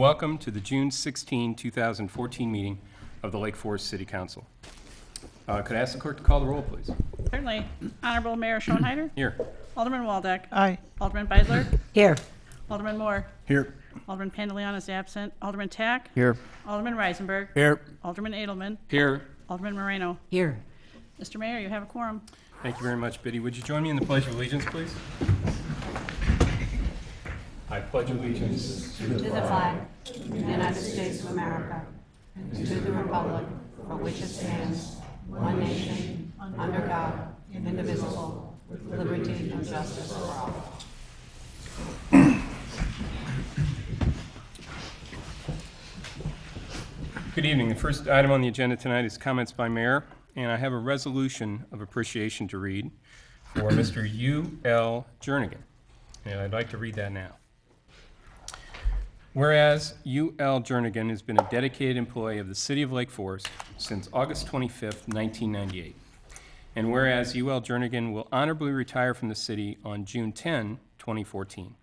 welcome to the June 16, 2014 meeting of the Lake Forest City Council. Could I ask the clerk to call the roll, please? Certainly. Honorable Mayor Schoenheider? Here. Alderman Waldeck? Aye. Alderman Beidler? Here. Alderman Moore? Here. Alderman Pandeleon is absent. Alderman Tack? Here. Alderman Reisenberg? Here. Alderman Edelman? Here. Alderman Moreno? Here. Mr. Mayor, you have a quorum. Thank you very much, Biddy. Would you join me in the Pledge of Allegiance, please? I pledge allegiance To the flag of the United States of America, and to the republic for which it stands, one nation, under God, indivisible, with liberty and justice for all. Good evening. The first item on the agenda tonight is comments by mayor, and I have a resolution of appreciation to read for Mr. U.L. Jernigan, and I'd like to read that now. Whereas U.L. Jernigan has been a dedicated employee of the City of Lake Forest since August 25th, 1998, and whereas U.L. Jernigan will honorably retire from the city on June 10, 2014,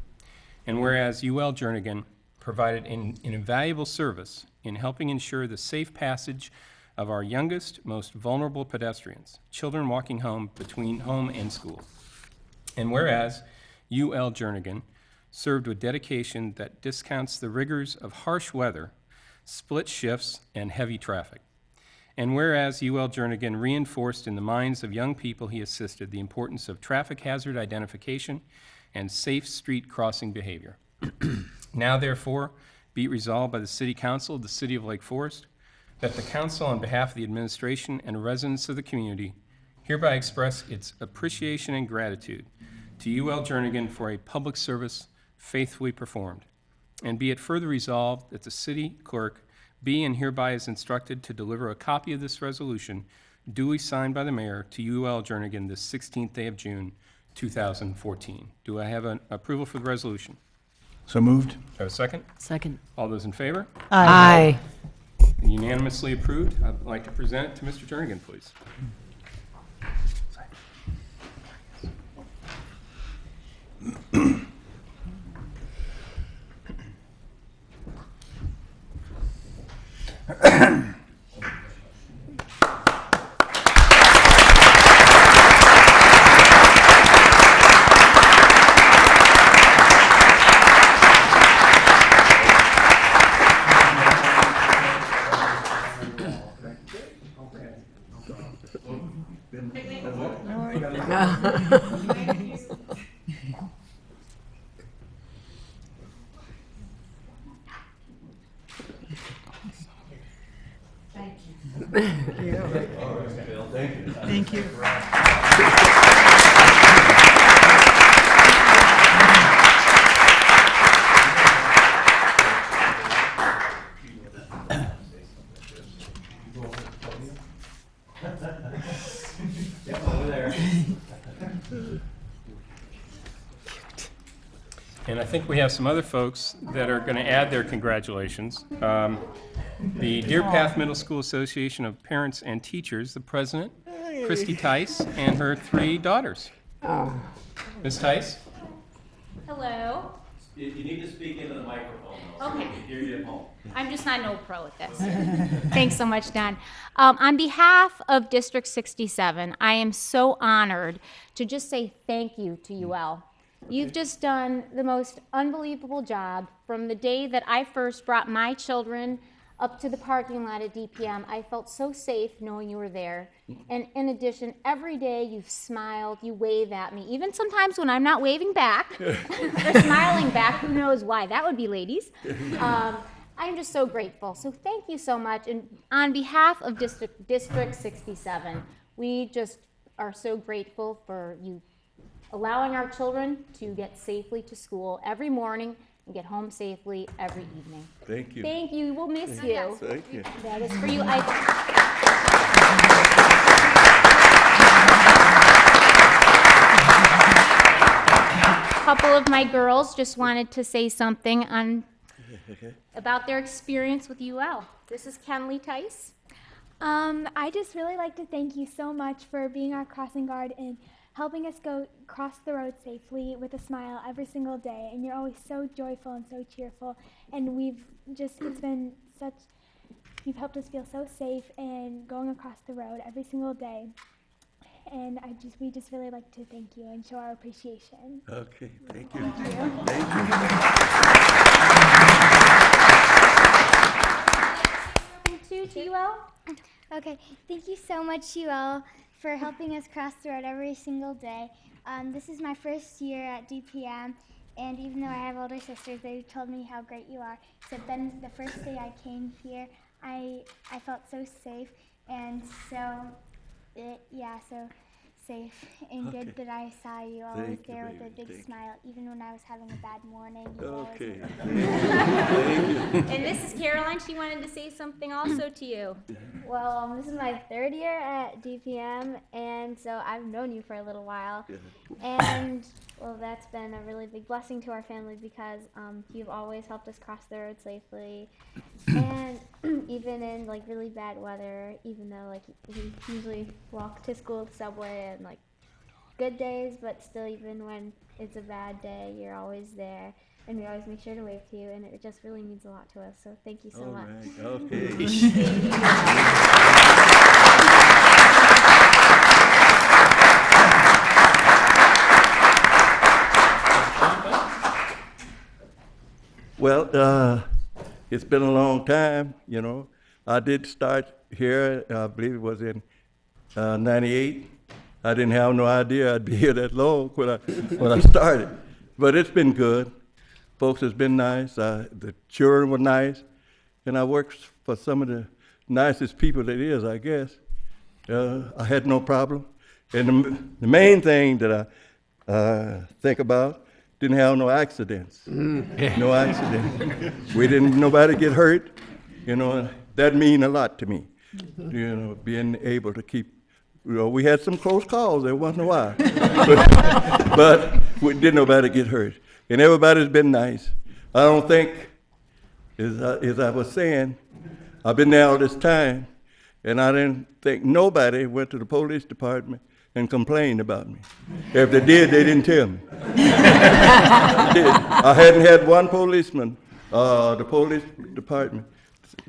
and whereas U.L. Jernigan provided an invaluable service in helping ensure the safe passage of our youngest, most vulnerable pedestrians, children walking home between home and school. And whereas U.L. Jernigan served with dedication that discounts the rigors of harsh weather, split shifts, and heavy traffic. And whereas U.L. Jernigan reinforced in the minds of young people he assisted the importance of traffic hazard identification and safe street crossing behavior. Now, therefore, be it resolved by the City Council of the City of Lake Forest that the Council, on behalf of the administration and residents of the community, hereby express its appreciation and gratitude to U.L. Jernigan for a public service faithfully performed. And be it further resolved that the City Clerk be and hereby is instructed to deliver a copy of this resolution duly signed by the Mayor to U.L. Jernigan this 16th day of June, 2014. Do I have an approval for the resolution? So moved. Do I have a second? Second. All those in favor? Aye. Unanimously approved. I'd like to present it to Mr. Jernigan, please. Thank you. And I think we have some other folks that are going to add their congratulations. The Deer Path Middle School Association of Parents and Teachers, the president, Christy Tice, and her 3 daughters. Ms. Tice? Hello. You need to speak into the microphone, though, Okay. so we can hear you at home. I'm just not no pro at this. Thanks so much, Don. On behalf of District 67, I am so honored to just say thank you to UL. You've just done the most unbelievable job from the day that I first brought my children up to the parking lot at DPM. I felt so safe knowing you were there. And in addition, every day you've smiled, you wave at me. Even sometimes when I'm not waving back or smiling back, who knows why? That would be ladies. I'm just so grateful. So thank you so much. And on behalf of District 67, we just are so grateful for you allowing our children to get safely to school every morning and get home safely every evening. Thank you. Thank you. We'll miss you. Thank you. That is for you. A couple of my girls just wanted to say something about their experience with UL. This is Kenley Tice. I just really like to thank you so much for being our crossing guard and helping us go cross the road safely with a smile every single day. And you're always so joyful and so cheerful. And it's been such, you've helped us feel so safe and going across the road every single day. And we just really like to thank you and show our appreciation. Okay, thank you. To you all. Okay, thank you so much, you all, for helping us cross the road every single day. This is my first year at DPM, and even though I have older sisters, they've told me how great you are. So then the first day I came here, I felt so safe, and so safe and good that I saw you always Thank you, there with a baby. big Thank you. smile, even when I was having a bad morning. You always Okay. And Mrs. Caroline, she wanted to say something also to you. Well, this is my third year at DPM, and so I've known you for a little while. And, well, that's been a really big blessing to our family because you've always helped us cross the road safely. And even in, like, really bad weather, even though, like, we usually walk to school with the subway and, like, good days, but still, even when it's a bad day, you're always there. And we always make sure to wave to you, and it just really means a lot to us. So thank you so All much. right, okay. Well, it's been a long time, you know. I did start here, I believe it was in 98. I didn't have no idea I'd be here that long when I started. But it's been good. Folks has been nice. The children were nice. And I worked for some of the nicest people that is, I guess. I had no problem. And the main thing that I think about, didn't have no accidents. No accidents. We didn't, nobody get hurt. You know, that mean a lot to me. You know, being able to keep, you know, we had some close calls every once in a while. but we didn't nobody get hurt. And everybody's been nice. I don't think, as I was saying, I've been there all this time, and I didn't think nobody went to the police department and complained about me. If they did, they didn't tell me. I hadn't had one policeman, the police department,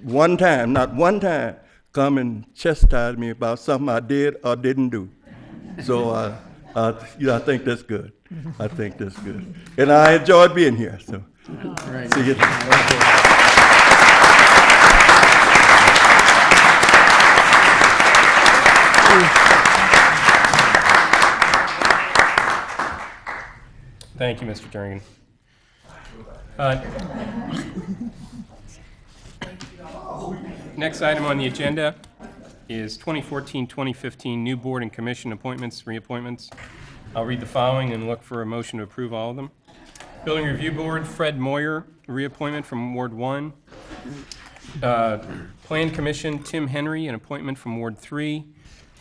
one time, not one time, come and chastise me about something I did or didn't do. So I think that's good. I think that's good. And I enjoyed being here, so. See you. Thank you, Mr. Jernigan. Next item on the agenda is 2014-2015 new board and commission appointments, reappointments. I'll read the following and look for a motion to approve all of them. Building Review Board, Fred Moyer, reappointment from Ward 1. Plan Commission, Tim Henry, an appointment from Ward 3.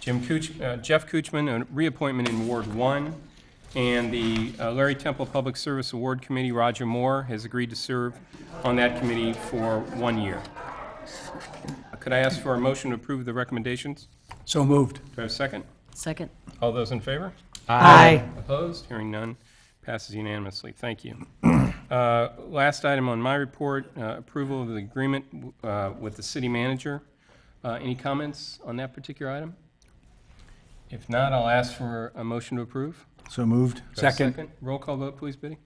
Jeff Kuchman, a reappointment in Ward 1. And the Larry Temple Public Service Award Committee, Roger Moore, has agreed to serve on that committee for 1 year. Could I ask for a motion to approve the recommendations? So moved. Do I have a second? Second. All those in favor? Aye. Opposed? Hearing none. Passes unanimously. Thank you. Last item on my report, approval of the agreement with the city manager. Any comments on that particular item? If not, I'll ask for a motion to approve. So moved. Do I have a second. Roll call vote, please, Biddy.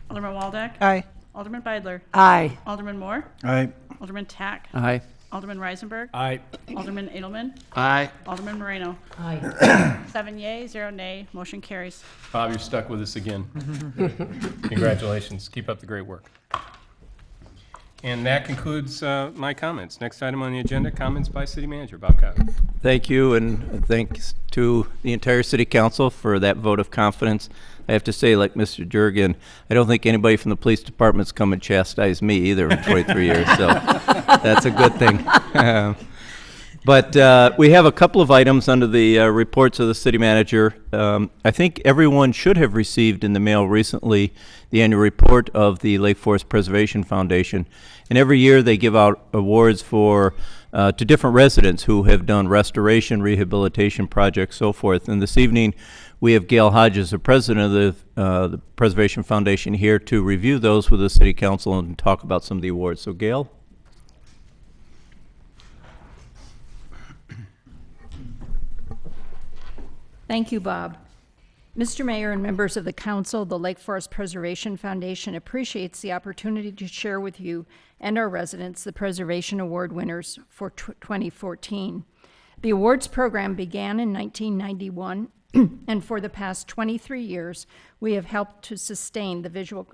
Alderman Waldeck. Aye. Alderman Beidler. Aye. Alderman Moore. Aye. Alderman Tack. Aye. Alderman Reisenberg. Aye. Alderman Edelman. Aye. Alderman Moreno. Aye. 7 yea, 0 nay. Motion carries. Bob, you're stuck with us again. Congratulations. Keep up the great work. And that concludes my comments. Next item on the agenda, comments by city manager. Bob Cotter. Thank you, and thanks to the entire city council for that vote of confidence. I have to say, like Mr. Jernigan, I don't think anybody from the police department's come and chastised me either in 23 years, so that's a good thing. But we have a couple of items under the reports of the city manager. I think everyone should have received in the mail recently the annual report of the Lake Forest Preservation Foundation. And every year they give out awards for to different residents who have done restoration, rehabilitation projects, so forth. And this evening, we have Gail Hodges, the president of the Preservation Foundation, here to review those with the City Council and talk about some of the awards. So, Gail? Thank you, Bob. Mr. Mayor and members of the council, the Lake Forest Preservation Foundation appreciates the opportunity to share with you and our residents the Preservation Award winners for 2014. The awards program began in 1991, and for the past 23 years, we have helped to sustain the visual.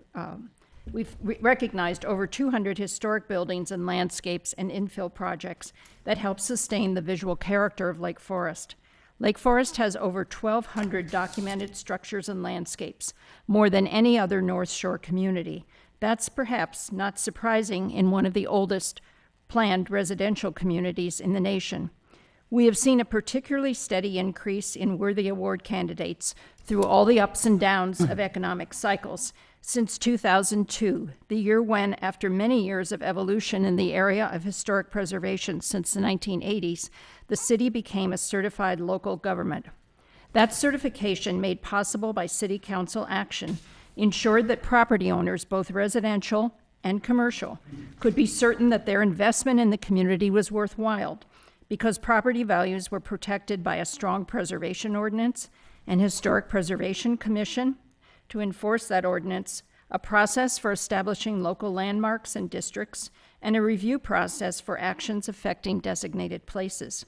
We've recognized over 200 historic buildings and landscapes and infill projects that help sustain the visual character of Lake Forest. Lake Forest has over 1,200 documented structures and landscapes, more than any other North Shore community. That's perhaps not surprising in one of the oldest planned residential communities in the nation. We have seen a particularly steady increase in worthy award candidates through all the ups and downs of economic cycles. Since 2002, the year when, after many years of evolution in the area of historic preservation since the 1980s, the city became a certified local government. That certification, made possible by City Council action, ensured that property owners, both residential and commercial, could be certain that their investment in the community was worthwhile, because property values were protected by a strong preservation ordinance, an historic preservation commission to enforce that ordinance, a process for establishing local landmarks and districts, and a review process for actions affecting designated places.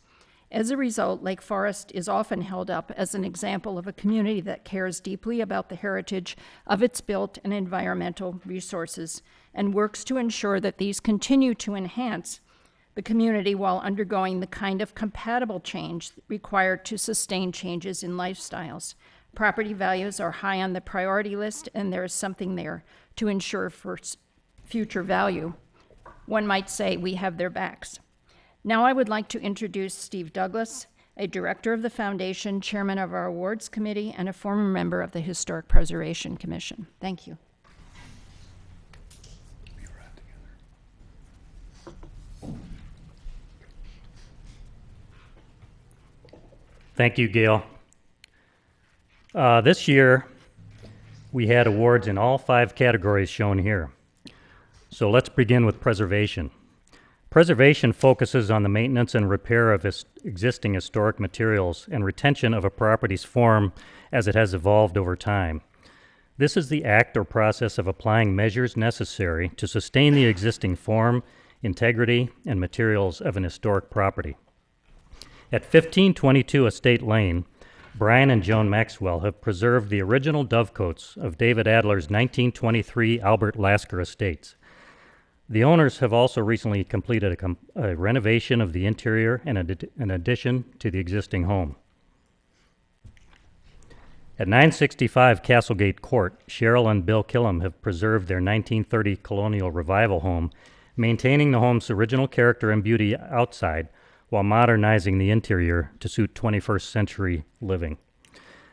As a result, Lake Forest is often held up as an example of a community that cares deeply about the heritage of its built and environmental resources and works to ensure that these continue to enhance the community while undergoing the kind of compatible change required to sustain changes in lifestyles. Property values are high on the priority list, and there is something there to ensure for future value. One might say we have their backs. Now I would like to introduce Steve Douglas, a director of the foundation, chairman of our awards committee, and a former member of the Historic Preservation Commission. Thank you. Thank you, Gail. This year, we had awards in all 5 categories shown here. So let's begin with preservation. Preservation focuses on the maintenance and repair of existing historic materials and retention of a property's form as it has evolved over time. This is the act or process of applying measures necessary to sustain the existing form, integrity, and materials of an historic property. At 1522 Estate Lane, Brian and Joan Maxwell have preserved the original dovecotes of David Adler's 1923 Albert Lasker Estates. The owners have also recently completed a renovation of the interior and an addition to the existing home. At 965 Castlegate Court, Cheryl and Bill Killam have preserved their 1930 colonial revival home, maintaining the home's original character and beauty outside while modernizing the interior to suit 21st century living.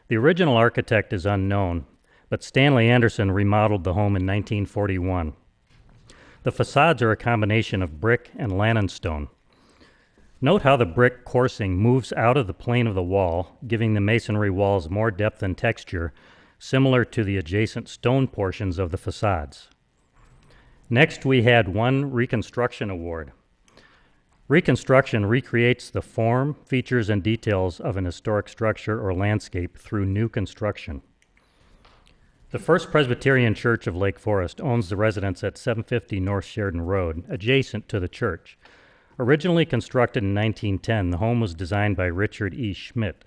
The original architect is unknown, but Stanley Anderson remodeled the home in 1941. The facades are a combination of brick and Lannon stone. Note how the brick coursing moves out of the plane of the wall, giving the masonry walls more depth and texture, similar to the adjacent stone portions of the facades. Next, we had one Reconstruction Award. Reconstruction recreates the form, features, and details of an historic structure or landscape through new construction. The First Presbyterian Church of Lake Forest owns the residence at 750 North Sheridan Road, adjacent to the church. Originally constructed in 1910, the home was designed by Richard E. Schmidt.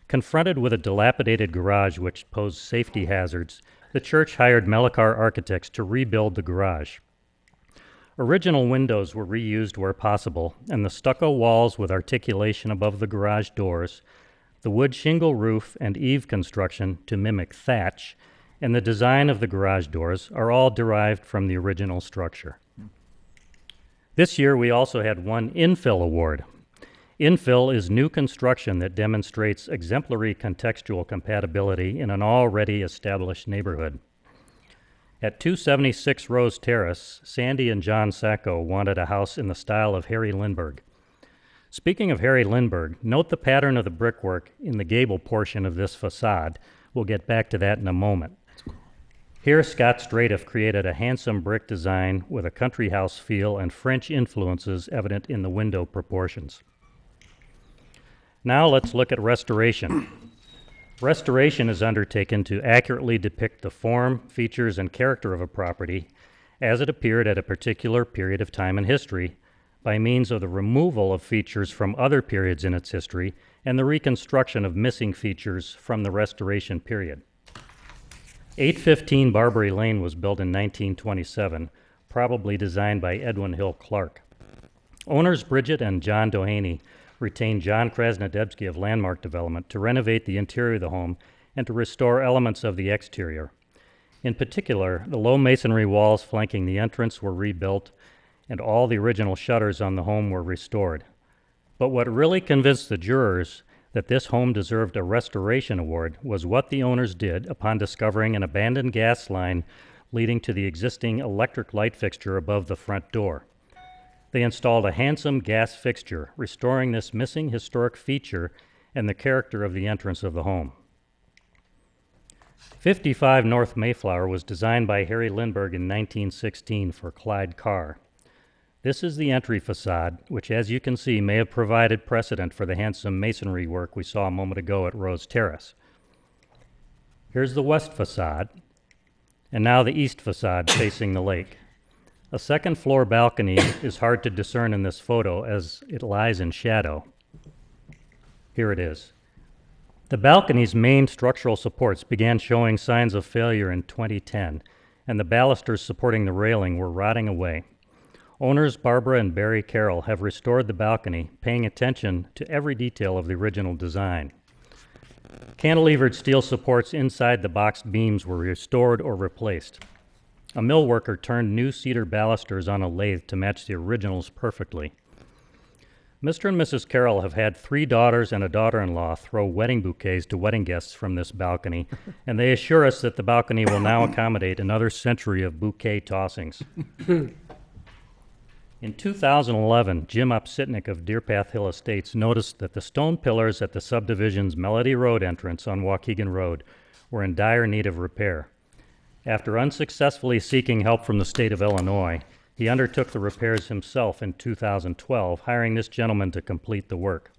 Confronted with a dilapidated garage which posed safety hazards, the church hired Melikar Architects to rebuild the garage. Original windows were reused where possible, and the stucco walls with articulation above the garage doors, the wood shingle roof and eave construction to mimic thatch, and the design of the garage doors are all derived from the original structure. This year, we also had one Infill Award. Infill is new construction that demonstrates exemplary contextual compatibility in an already established neighborhood. At 276 Rose Terrace, Sandy and John Sacco wanted a house in the style of Harry Lindbergh. Speaking of Harry Lindbergh, note the pattern of the brickwork in the gable portion of this facade. We'll get back to that in a moment. Here, Scott Stratiff created a handsome brick design with a country house feel and French influences evident in the window proportions. Now let's look at restoration. Restoration is undertaken to accurately depict the form, features, and character of a property as it appeared at a particular period of time in history by means of the removal of features from other periods in its history and the reconstruction of missing features from the restoration period. 815 Barbary Lane was built in 1927, probably designed by Edwin Hill Clark. Owners Bridget and John Doheny retained John Krasnodebsky of Landmark Development to renovate the interior of the home and to restore elements of the exterior. In particular, the low masonry walls flanking the entrance were rebuilt and all the original shutters on the home were restored. But what really convinced the jurors that this home deserved a restoration award was what the owners did upon discovering an abandoned gas line leading to the existing electric light fixture above the front door. They installed a handsome gas fixture, restoring this missing historic feature and the character of the entrance of the home. 55 North Mayflower was designed by Harry Lindbergh in 1916 for Clyde Carr. This is the entry facade, which as you can see may have provided precedent for the handsome masonry work we saw a moment ago at Rose Terrace. Here's the west facade, and now the east facade facing the lake. A second floor balcony is hard to discern in this photo as it lies in shadow. Here it is. The balcony's main structural supports began showing signs of failure in 2010, and the balusters supporting the railing were rotting away. Owners Barbara and Barry Carroll have restored the balcony, paying attention to every detail of the original design. Cantilevered steel supports inside the boxed beams were restored or replaced. A mill worker turned new cedar balusters on a lathe to match the originals perfectly. Mr. and Mrs. Carroll have had 3 daughters and a daughter-in-law throw wedding bouquets to wedding guests from this balcony, and they assure us that the balcony will now accommodate another century of bouquet tossings. In 2011, Jim Opsitnik of Deer Path Hill Estates noticed that the stone pillars at the subdivision's Melody Road entrance on Waukegan Road were in dire need of repair. After unsuccessfully seeking help from the state of Illinois, he undertook the repairs himself in 2012, hiring this gentleman to complete the work.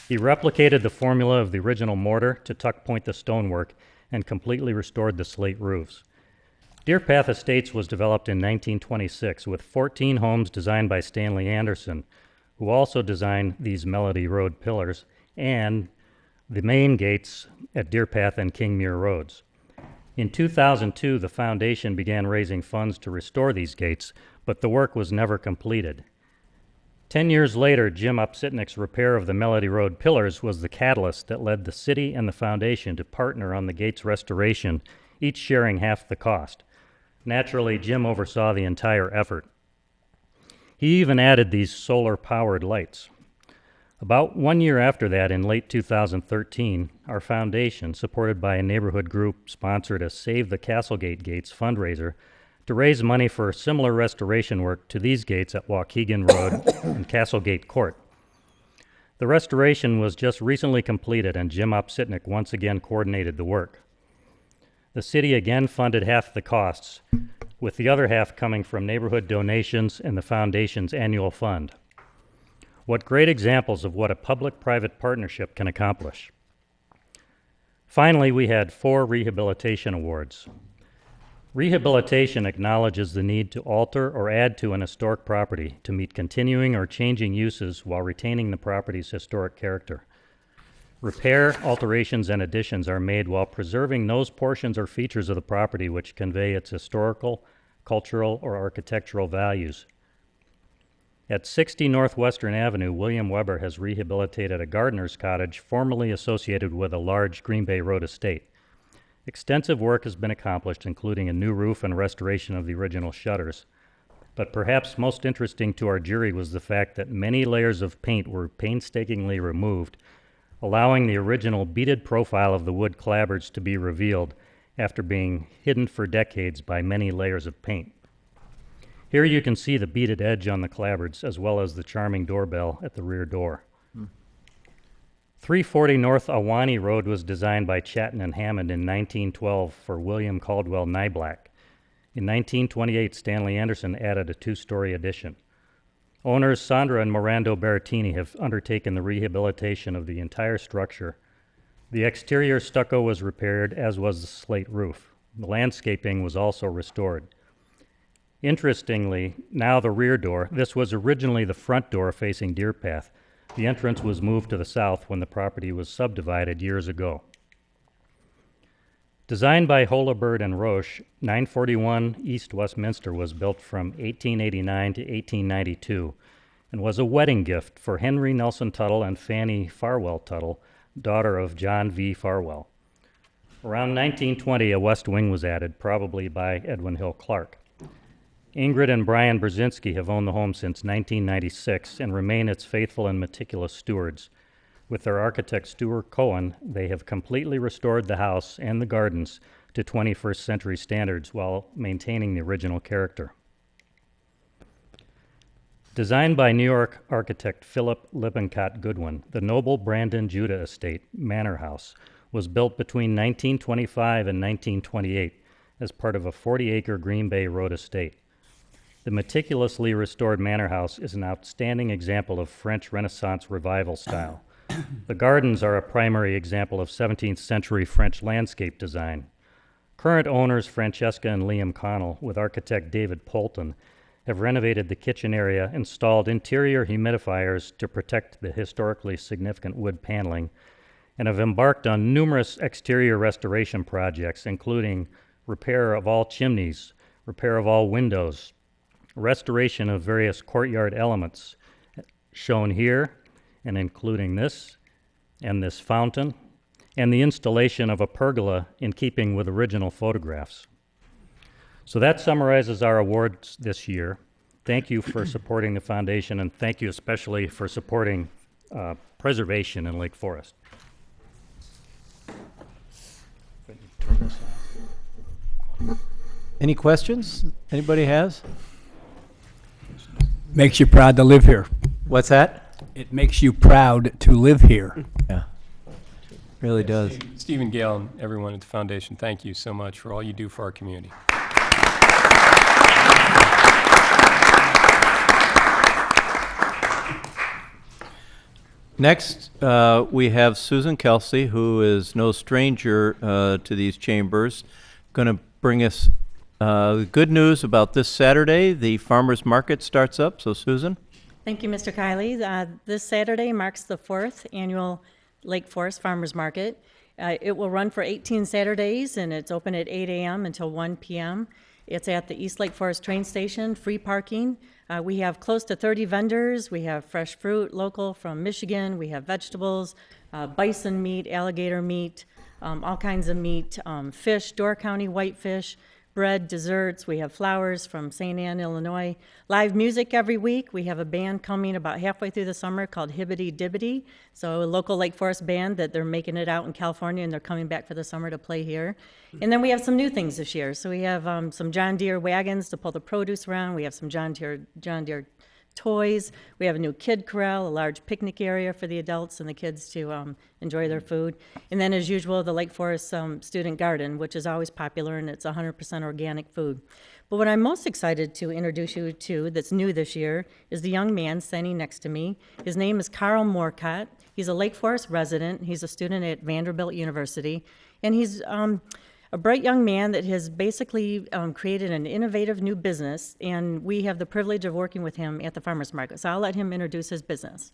He replicated the formula of the original mortar to tuck point the stonework and completely restored the slate roofs. Deer Path Estates was developed in 1926 with 14 homes designed by Stanley Anderson, who also designed these Melody Road pillars and the main gates at Deer Path and Kingmere Roads. In 2002, the foundation began raising funds to restore these gates, but the work was never completed. 10 years later, Jim Opsitnik's repair of the Melody Road pillars was the catalyst that led the city and the foundation to partner on the gates restoration, each sharing half the cost. Naturally, Jim oversaw the entire effort. He even added these solar-powered lights. About 1 year after that, in late 2013, our foundation, supported by a neighborhood group, sponsored a Save the Castlegate Gates fundraiser to raise money for similar restoration work to these gates at Waukegan Road and Castlegate Court. The restoration was just recently completed, and Jim Opsitnik once again coordinated the work. The city again funded half the costs, with the other half coming from neighborhood donations and the foundation's annual fund. What great examples of what a public-private partnership can accomplish. Finally, we had 4 rehabilitation awards. Rehabilitation acknowledges the need to alter or add to an historic property to meet continuing or changing uses while retaining the property's historic character. Repair, alterations, and additions are made while preserving those portions or features of the property which convey its historical, cultural, or architectural values. At 60 Northwestern Avenue, William Weber has rehabilitated a gardener's cottage formerly associated with a large Green Bay Road estate. Extensive work has been accomplished, including a new roof and restoration of the original shutters. But perhaps most interesting to our jury was the fact that many layers of paint were painstakingly removed, allowing the original beaded profile of the wood clapboards to be revealed after being hidden for decades by many layers of paint. Here you can see the beaded edge on the clapboards as well as the charming doorbell at the rear door. 340 North Ahwahnee Road was designed by Chatton and Hammond in 1912 for William Caldwell Nyblack. In 1928, Stanley Anderson added a 2-story addition. Owners Sandra and Morando Berrettini have undertaken the rehabilitation of the entire structure. The exterior stucco was repaired, as was the slate roof. The landscaping was also restored. Interestingly, now the rear door, this was originally the front door facing Deer Path. The entrance was moved to the south when the property was subdivided years ago. Designed by Holabird and Roche, 941 East Westminster was built from 1889 to 1892 and was a wedding gift for Henry Nelson Tuttle and Fanny Farwell Tuttle, daughter of John V. Farwell. Around 1920, a west wing was added, probably by Edwin Hill Clark. Ingrid and Brian Brzezinski have owned the home since 1996 and remain its faithful and meticulous stewards. With their architect Stuart Cohen, they have completely restored the house and the gardens to 21st century standards while maintaining the original character. Designed by New York architect Philip Lippincott Goodwin, the noble Brandon Judah estate, Manor House, was built between 1925 and 1928 as part of a 40-acre Green Bay Road estate. The meticulously restored manor house is an outstanding example of French Renaissance revival style. The gardens are a primary example of 17th century French landscape design. Current owners Francesca and Liam Connell, with architect David Polton, have renovated the kitchen area, installed interior humidifiers to protect the historically significant wood paneling, and have embarked on numerous exterior restoration projects, including repair of all chimneys, repair of all windows, restoration of various courtyard elements, shown here, and including this, and this fountain, and the installation of a pergola in keeping with original photographs. So that summarizes our awards this year. Thank you for supporting the foundation, and thank you especially for supporting preservation in Lake Forest. Any questions anybody has? Makes you proud to live here. What's that? It makes you proud to live here. Yeah, really does. Stephen Gale and everyone at the foundation, thank you so much for all you do for our community. Next, we have Susan Kelsey, who is no stranger to these chambers, going to bring us good news about this Saturday. The farmers market starts up. So, Susan. Thank you, Mr. Kiley. This Saturday marks the 4th annual Lake Forest Farmers Market. It will run for 18 Saturdays, and it's open at 8 a.m. until 1 p.m. It's at the East Lake Forest train station, free parking. We have close to 30 vendors. We have fresh fruit, local from Michigan. We have vegetables, bison meat, alligator meat, all kinds of meat, fish, Door County whitefish, bread, desserts. We have flowers from St. Anne, Illinois. Live music every week. We have a band coming about halfway through the summer called Hibbity Dibbity. So a local Lake Forest band that they're making it out in California, and they're coming back for the summer to play here. And then we have some new things this year. So we have some John Deere wagons to pull the produce around. We have some John Deere toys. We have a new kid corral, a large picnic area for the adults and the kids to enjoy their food. And then, as usual, the Lake Forest student garden, which is always popular, and it's 100% organic food. But what I'm most excited to introduce you to that's new this year is the young man standing next to me. His name is Carl Moorcott. He's a Lake Forest resident. He's a student at Vanderbilt University. And he's a bright young man that has basically created an innovative new business, and we have the privilege of working with him at the farmers market. So I'll let him introduce his business.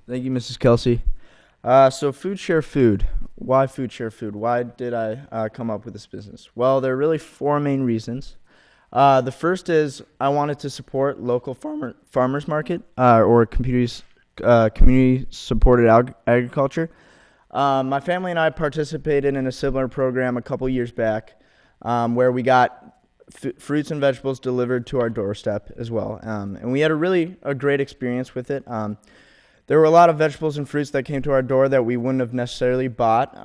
Thank you, Mrs. Kelsey. So Food Share Food. Why Food Share Food? Why did I come up with this business? Well, there are really 4 main reasons. The first is I wanted to support local farmers market or community-supported agriculture. My family and I participated in a similar program a couple years back where we got fruits and vegetables delivered to our doorstep as well. And we had a great experience with it. There were a lot of vegetables and fruits that came to our door that we wouldn't have necessarily bought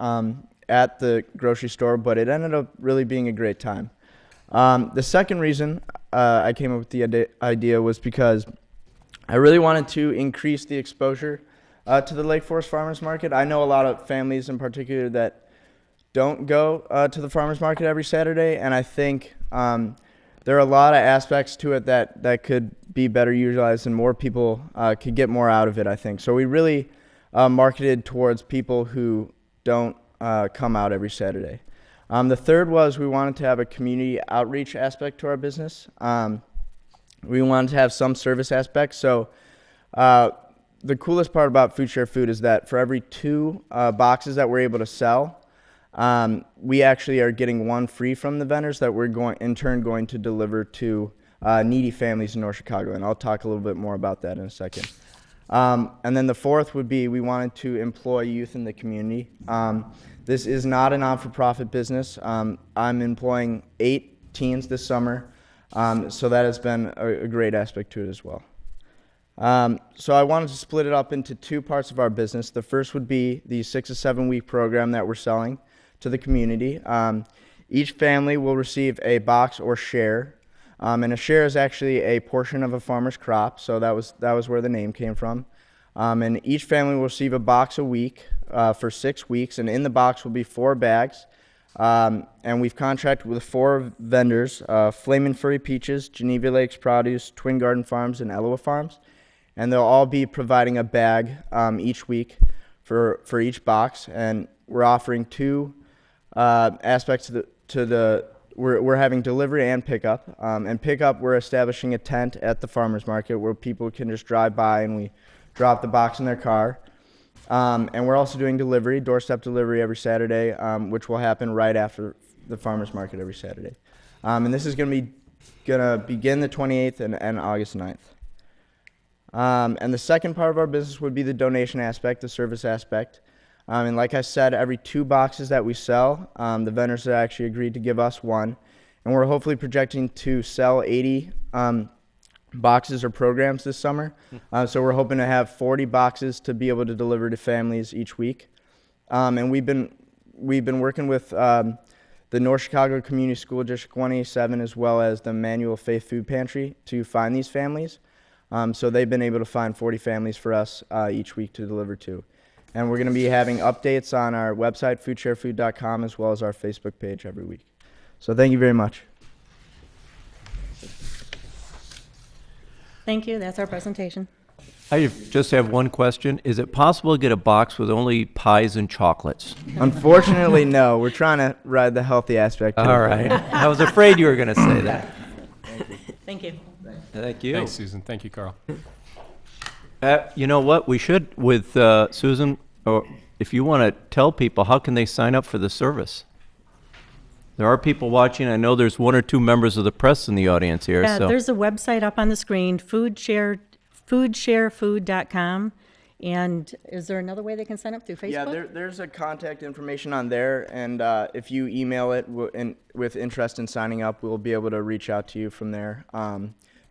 at the grocery store, but it ended up really being a great time. The second reason I came up with the idea was because I really wanted to increase the exposure to the Lake Forest Farmers Market. I know a lot of families in particular that don't go to the farmers market every Saturday, and I think there are a lot of aspects to it that could be better utilized and more people could get more out of it, I think. So we really marketed towards people who don't come out every Saturday. The third was we wanted to have a community outreach aspect to our business. We wanted to have some service aspects. So the coolest part about Food Share Food is that for every 2 boxes that we're able to sell, we actually are getting 1 free from the vendors that we're in turn going to deliver to needy families in North Chicago, and I'll talk a little bit more about that in a second. And then the fourth would be we wanted to employ youth in the community. This is not a non-for-profit business. I'm employing 8 teens this summer, so that has been a great aspect to it as well. So I wanted to split it up into 2 parts of our business. The first would be the 6 to 7 week program that we're selling to the community. Each family will receive a box or share, and a share is actually a portion of a farmer's crop, so that was where the name came from. And each family will receive a box a week for 6 weeks, and in the box will be 4 bags. And we've contracted with 4 vendors, Flamin' Furry Peaches, Geneva Lakes Produce, Twin Garden Farms, and Eloa Farms. And they'll all be providing a bag each week for each box. And we're offering 2 aspects we're having delivery and pickup. And pickup, we're establishing a tent at the farmer's market where people can just drive by and we drop the box in their car. And we're also doing delivery, doorstep delivery every Saturday, which will happen right after the farmer's market every Saturday. And this is gonna begin the 28th and August 9th. And the second part of our business would be the donation aspect, the service aspect. And like I said, every 2 boxes that we sell, the vendors have actually agreed to give us 1. And we're hopefully projecting to sell 80 boxes or programs this summer. So we're hoping to have 40 boxes to be able to deliver to families each week. And we've been working with the North Chicago Community School District 187 as well as the Emmanuel Faith Food Pantry to find these families. So they've been able to find 40 families for us each week to deliver to. And we're going to be having updates on our website, foodsharefood.com, as well as our Facebook page every week. So thank you very much. Thank you. That's our presentation. I just have one question. Is it possible to get a box with only pies and chocolates? Unfortunately, no. We're trying to ride the healthy aspect. All right. I was afraid you were going to say that. Thank you. Thank you. Thanks, Susan. Thank you, Carl. You know what? We should, with Susan, or if you want to tell people, how can they sign up for the service? There are people watching. I know there's 1 or 2 members of the press in the audience here. Yeah, so. there's a website up on the screen, foodsharefood.com. And is there another way they can sign up through Facebook? Yeah, there's a contact information on there, and if you email it with interest in signing up, we'll be able to reach out to you from there.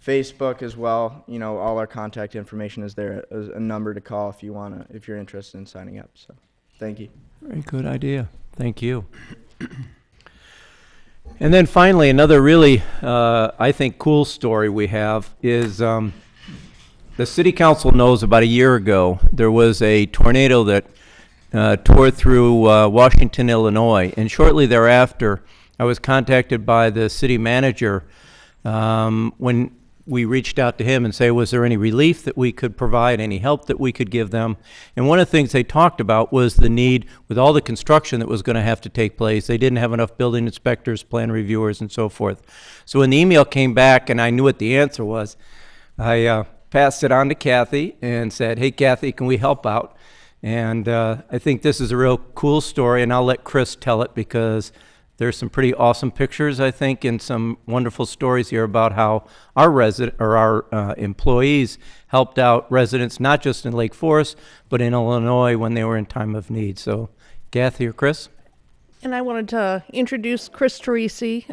Facebook as well, you know, all our contact information is there, a number to call if you're interested in signing up. So, thank you. Very good idea. Thank you. And then finally, another really, I think, cool story we have is the City Council knows about a year ago there was a tornado that tore through Washington, Illinois. And shortly thereafter, I was contacted by the city manager when we reached out to him and say, was there any relief that we could provide, any help that we could give them? And one of the things they talked about was the need, with all the construction that was going to have to take place, they didn't have enough building inspectors, plan reviewers, and so forth. So when the email came back and I knew what the answer was, I passed it on to Kathy and said, hey, Kathy, can we help out? And I think this is a real cool story, and I'll let Chris tell it because there's some pretty awesome pictures, I think, and some wonderful stories here about how our employees helped out residents, not just in Lake Forest, but in Illinois when they were in time of need. So, Kathy or Chris? And I wanted to introduce Chris Teresi.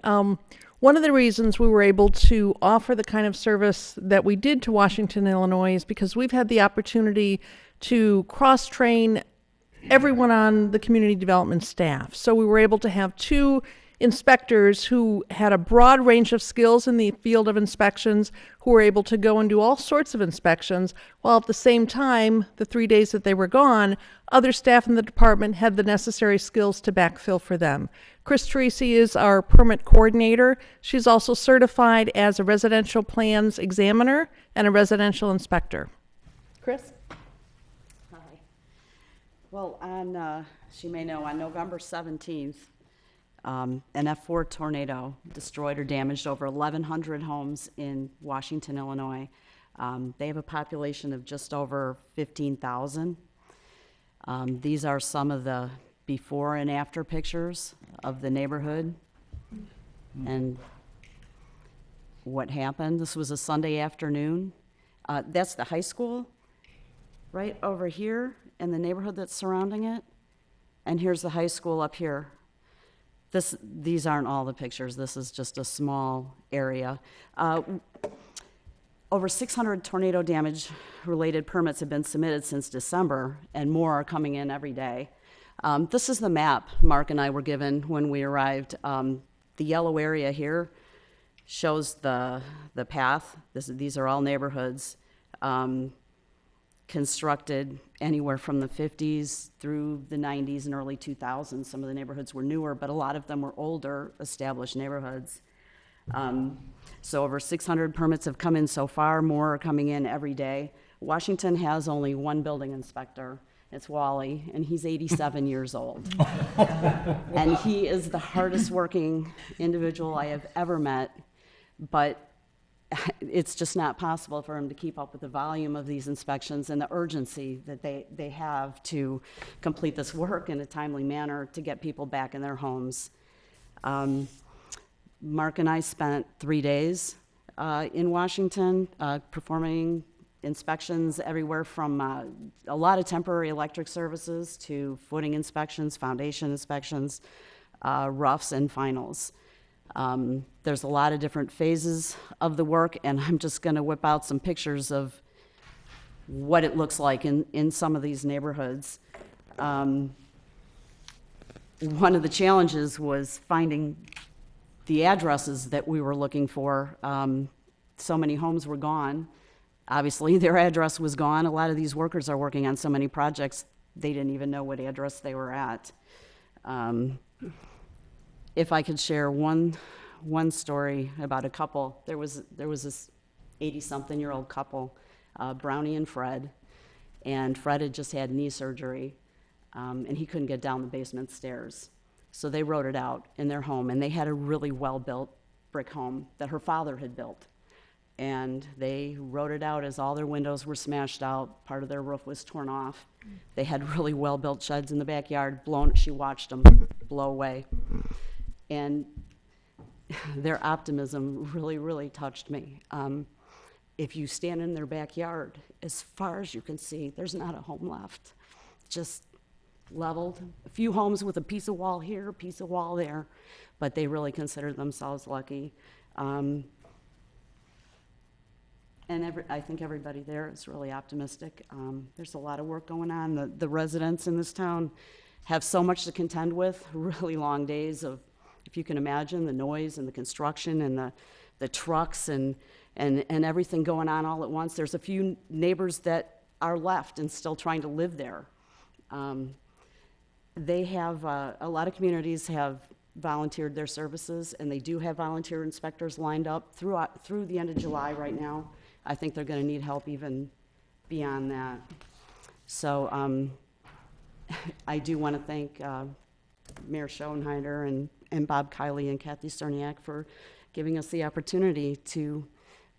One of the reasons we were able to offer the kind of service that we did to Washington, Illinois is because we've had the opportunity to cross-train everyone on the community development staff. So we were able to have 2 inspectors who had a broad range of skills in the field of inspections, who were able to go and do all sorts of inspections, while at the same time, the 3 days that they were gone, other staff in the department had the necessary skills to backfill for them. Chris Teresi is our permit coordinator. She's also certified as a residential plans examiner and a residential inspector. Chris? Hi. Well, as you may know, on November 17th, an F4 tornado destroyed or damaged over 1,100 homes in Washington, Illinois. They have a population of just over 15,000. These are some of the before and after pictures of the neighborhood and what happened. This was a Sunday afternoon. That's the high school right over here and the neighborhood that's surrounding it. And here's the high school up here. These aren't all the pictures. This is just a small area. Over 600 tornado damage related permits have been submitted since December, and more are coming in every day. This is the map Mark and I were given when we arrived. The yellow area here shows the path. These are all neighborhoods constructed anywhere from the 50s through the 90s and early 2000s. Some of the neighborhoods were newer, but a lot of them were older, established neighborhoods. So over 600 permits have come in so far. More are coming in every day. Washington has only one building inspector. It's Wally, and he's 87 years old. And he is the hardest working individual I have ever met, but it's just not possible for him to keep up with the volume of these inspections and the urgency that they have to complete this work in a timely manner to get people back in their homes. Mark and I spent 3 days in Washington performing inspections everywhere from a lot of temporary electric services to footing inspections, foundation inspections, roughs, and finals. There's a lot of different phases of the work, and I'm just going to whip out some pictures of what it looks like in some of these neighborhoods. One of the challenges was finding the addresses that we were looking for. So many homes were gone. Obviously, their address was gone. A lot of these workers are working on so many projects, they didn't even know what address they were at. If I could share one story about a couple, there was this 80-something-year-old couple, Brownie and Fred had just had knee surgery, and he couldn't get down the basement stairs. So they wrote it out in their home, and they had a really well-built brick home that her father had built. And they wrote it out as all their windows were smashed out, part of their roof was torn off. They had really well-built sheds in the backyard, she watched them blow away. And their optimism really, really touched me. If you stand in their backyard, as far as you can see, there's not a home left. Just leveled. A few homes with a piece of wall here, a piece of wall there, but they really considered themselves lucky. And I think everybody there is really optimistic. There's a lot of work going on. The residents in this town have so much to contend with, really long days of, if you can imagine, the noise and the construction and the trucks and everything going on all at once. There's a few neighbors that are left and still trying to live there. They have, a lot of communities have volunteered their services, and they do have volunteer inspectors lined up through the end of July right now. I think they're going to need help even beyond that. So I do want to thank Mayor Schoenheider and Bob Kiley and Kathy Sterniak for giving us the opportunity to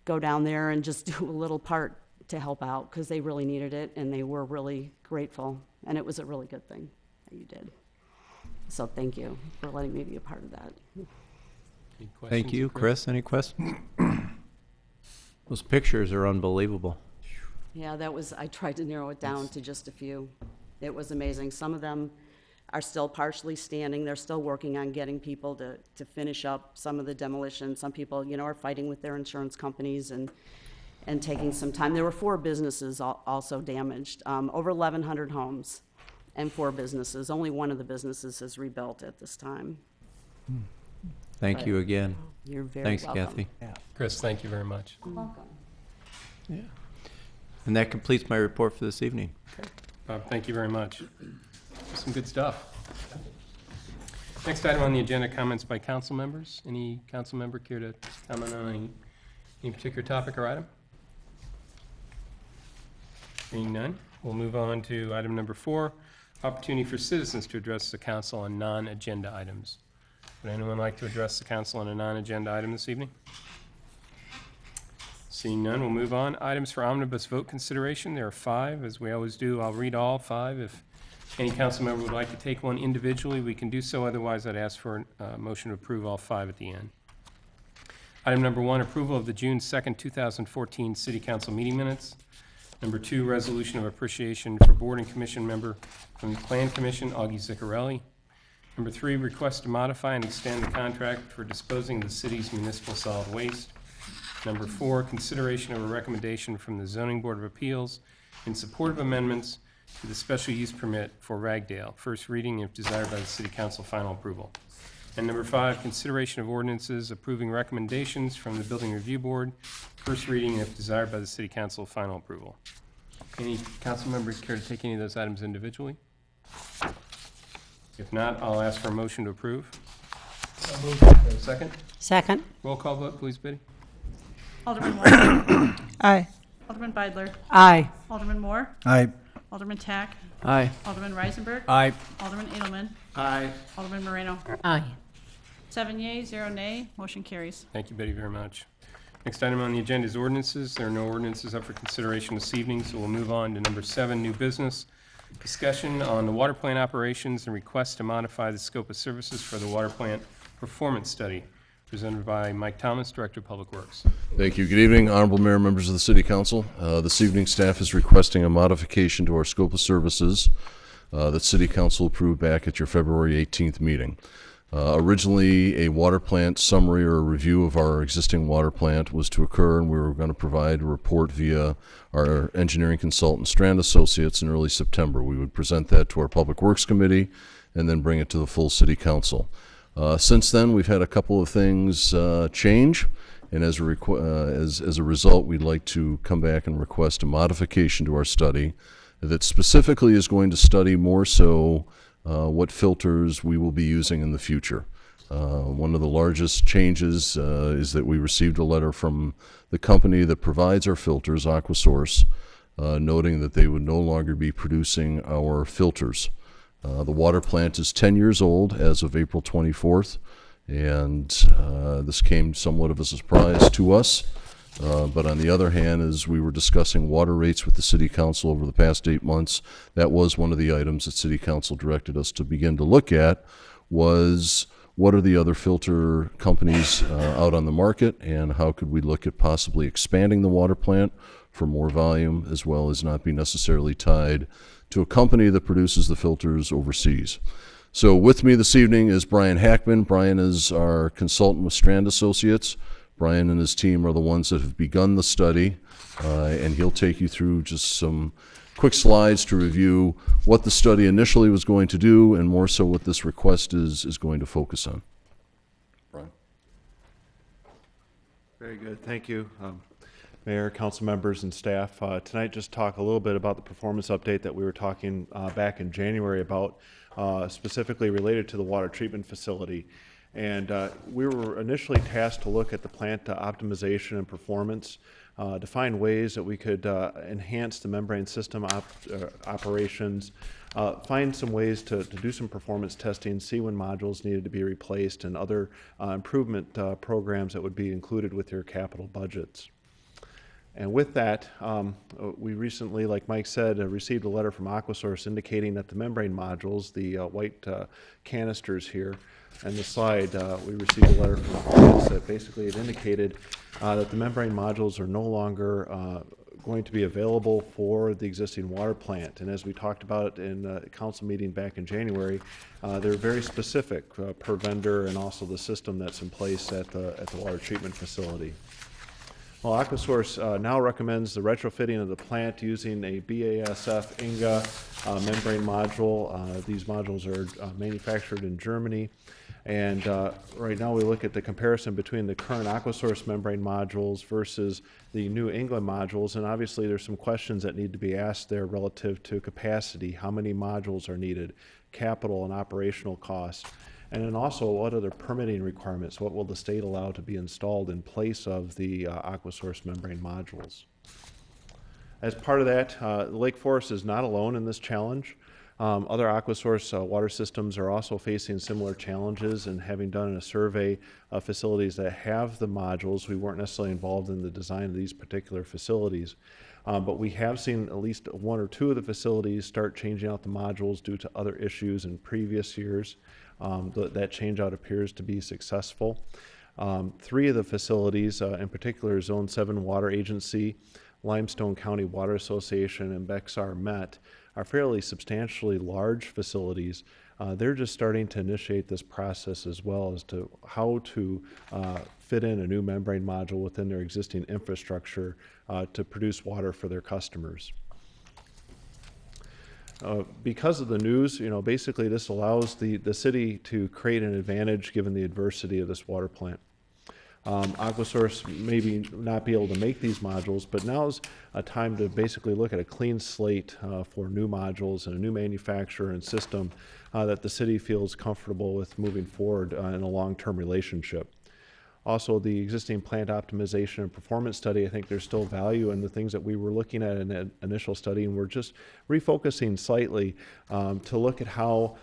go down there and just do a little part to help out, because they really needed it and they were really grateful, and it was a really good thing that you did. So thank you for letting me be a part of that. Thank you, Chris. Any questions? Those pictures are unbelievable. Yeah, I tried to narrow it down to just a few. It was amazing. Some of them are still partially standing. They're still working on getting people to finish up some of the demolition. Some people, are fighting with their insurance companies and taking some time. There were 4 businesses also damaged, over 1,100 homes and 4 businesses. Only one of the businesses is rebuilt at this time. Thank you again. You're very Thanks, welcome. Kathy. Chris, thank you very much. You're welcome. And that completes my report for this evening. Bob, thank you very much. Some good stuff. Next item on the agenda, comments by council members. Any council member care to comment on any particular topic or item? Seeing none, we'll move on to item number 4, opportunity for citizens to address the council on non-agenda items. Would anyone like to address the council on a non-agenda item this evening? Seeing none, we'll move on. Items for omnibus vote consideration. There are 5, as we always do. I'll read all 5. If any council member would like to take one individually, we can do so. Otherwise, I'd ask for a motion to approve all 5 at the end. Item number 1, approval of the June 2nd, 2014 City Council meeting minutes. Number 2, resolution of appreciation for board and commission member from the Plan Commission, Augie Ziccarelli. Number 3, request to modify and extend the contract for disposing of the city's municipal solid waste. Number 4, consideration of a recommendation from the Zoning Board of Appeals in support of amendments to the special use permit for Ragdale. First reading, if desired by the City Council, final approval. And number 5, consideration of ordinances approving recommendations from the Building Review Board. First reading, if desired by the City Council, final approval. Any council members care to take any of those items individually? If not, I'll ask for a motion to approve. Second? Second. Roll call vote, please, Biddy. Alderman Walker. Aye. Alderman Beidler. Aye. Alderman Moore. Aye. Alderman Tack. Aye. Alderman Reisenberg. Aye. Alderman Edelman. Aye. Alderman Moreno. Aye. 7 yea, 0 nay, motion carries. Thank you, Betty, very much. Next item on the agenda is ordinances. There are no ordinances up for consideration this evening, so we'll move on to number 7, new business. Discussion on the water plant operations and request to modify the scope of services for the water plant performance study, presented by Mike Thomas, Director of Public Works. Thank you. Good evening, Honorable Mayor, members of the City Council. This evening, staff is requesting a modification to our scope of services that City Council approved back at your February 18th meeting. Originally, a water plant summary or a review of our existing water plant was to occur, and we were going to provide a report via our engineering consultant, Strand Associates, in early September. We would present that to our Public Works Committee and then bring it to the full City Council. Since then, we've had a couple of things change, and as a result, we'd like to come back and request a modification to our study that specifically is going to study more so what filters we will be using in the future. One of the largest changes is that we received a letter from the company that provides our filters, Aquasource, noting that they would no longer be producing our filters. The water plant is 10 years old as of April 24th, and this came somewhat of a surprise to us. But on the other hand, as we were discussing water rates with the City Council over the past 8 months, that was one of the items that City Council directed us to begin to look at, was what are the other filter companies out on the market, and how could we look at possibly expanding the water plant for more volume, as well as not be necessarily tied to a company that produces the filters overseas. So with me this evening is Brian Hackman. Brian is our consultant with Strand Associates. Brian and his team are the ones that have begun the study, and he'll take you through just some quick slides to review what the study initially was going to do, and more so what this request is going to focus on. Brian. Very good, thank you. Mayor, council members, and staff. Tonight, just talk a little bit about the performance update that we were talking back in January about, specifically related to the water treatment facility. And we were initially tasked to look at the plant optimization and performance, to find ways that we could enhance the membrane system operations, find some ways to do some performance testing, see when modules needed to be replaced, and other improvement programs that would be included with your capital budgets. And with that, we recently, like Mike said, received a letter from Aquasource indicating that the membrane modules, the white canisters here, and the slide, we received a letter from France that basically it indicated that the membrane modules are no longer going to be available for the existing water plant. And as we talked about in the council meeting back in January, they're very specific per vendor and also the system that's in place at the water treatment facility. Well, Aquasource now recommends the retrofitting of the plant using a BASF Inga membrane module. These modules are manufactured in Germany. And right now we look at the comparison between the current Aquasource membrane modules versus the New England modules. And obviously there's some questions that need to be asked there relative to capacity, how many modules are needed, capital and operational costs. And then also, what are the permitting requirements? What will the state allow to be installed in place of the Aquasource membrane modules? As part of that, Lake Forest is not alone in this challenge. Other Aquasource water systems are also facing similar challenges, and having done a survey of facilities that have the modules, we weren't necessarily involved in the design of these particular facilities. But we have seen at least one or two of the facilities start changing out the modules due to other issues in previous years. That change out appears to be successful. 3 of the facilities, in particular Zone 7 Water Agency, Limestone County Water Association, and Bexar Met, are fairly substantially large facilities. They're just starting to initiate this process as well as to how to fit in a new membrane module within their existing infrastructure to produce water for their customers. Because of the news, basically this allows the city to create an advantage given the adversity of this water plant. Aquasource maybe not be able to make these modules, but now's a time to basically look at a clean slate for new modules and a new manufacturer and system that the city feels comfortable with moving forward in a long-term relationship. Also, the existing plant optimization and performance study, I think there's still value in the things that we were looking at in that initial study, and we're just refocusing slightly to look at how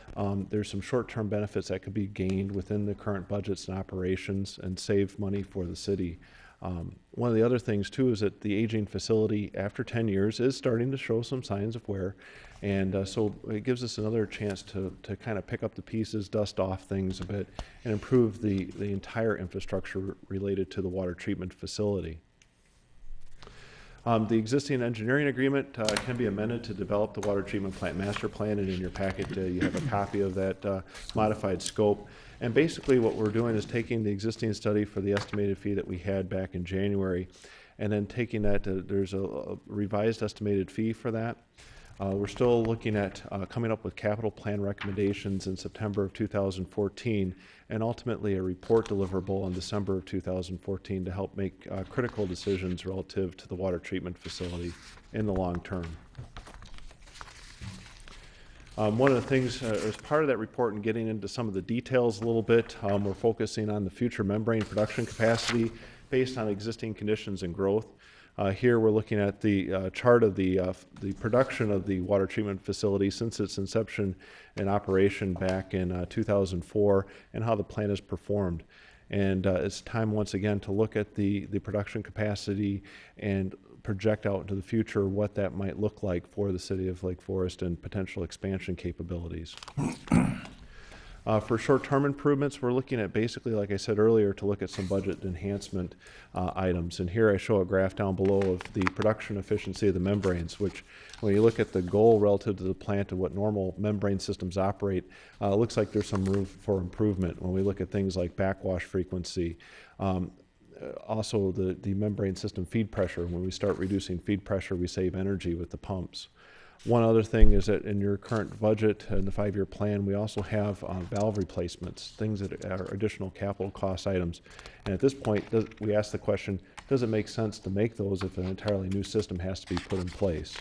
there's some short-term benefits that could be gained within the current budgets and operations and save money for the city. One of the other things too is that the aging facility after 10 years is starting to show some signs of wear, and so it gives us another chance to kind of pick up the pieces, dust off things a bit, and improve the entire infrastructure related to the water treatment facility. The existing engineering agreement can be amended to develop the water treatment plant master plan, and in your packet you have a copy of that modified scope. And basically what we're doing is taking the existing study for the estimated fee that we had back in January, and then taking that, there's a revised estimated fee for that. We're still looking at coming up with capital plan recommendations in September of 2014, and ultimately a report deliverable in December of 2014 to help make critical decisions relative to the water treatment facility in the long term. One of the things as part of that report and getting into some of the details a little bit, we're focusing on the future membrane production capacity based on existing conditions and growth. Here we're looking at the chart of the production of the water treatment facility since its inception and operation back in 2004 and how the plant has performed. And it's time once again to look at the production capacity and project out into the future what that might look like for the city of Lake Forest and potential expansion capabilities. For short-term improvements, we're looking at basically, like I said earlier, to look at some budget enhancement items. And here I show a graph down below of the production efficiency of the membranes, which when you look at the goal relative to the plant and what normal membrane systems operate, it looks like there's some room for improvement when we look at things like backwash frequency. Also, the membrane system feed pressure. When we start reducing feed pressure, we save energy with the pumps. One other thing is that in your current budget and the 5-year plan, we also have valve replacements, things that are additional capital cost items. And at this point, we ask the question, does it make sense to make those if an entirely new system has to be put in place?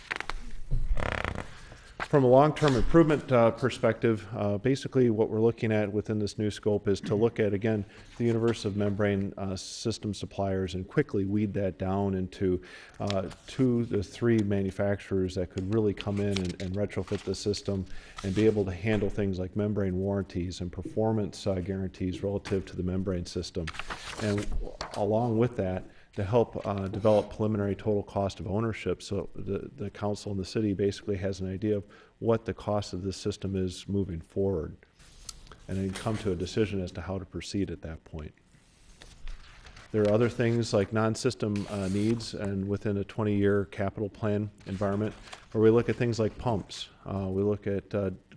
From a long-term improvement perspective, basically what we're looking at within this new scope is to look at, again, the universe of membrane system suppliers and quickly weed that down into 2 to 3 manufacturers that could really come in and retrofit the system and be able to handle things like membrane warranties and performance guarantees relative to the membrane system. And along with that, to help develop preliminary total cost of ownership, so the council and the city basically has an idea of what the cost of this system is moving forward, and then come to a decision as to how to proceed at that point. There are other things like non-system needs, and within a 20-year capital plan environment, where we look at things like pumps, we look at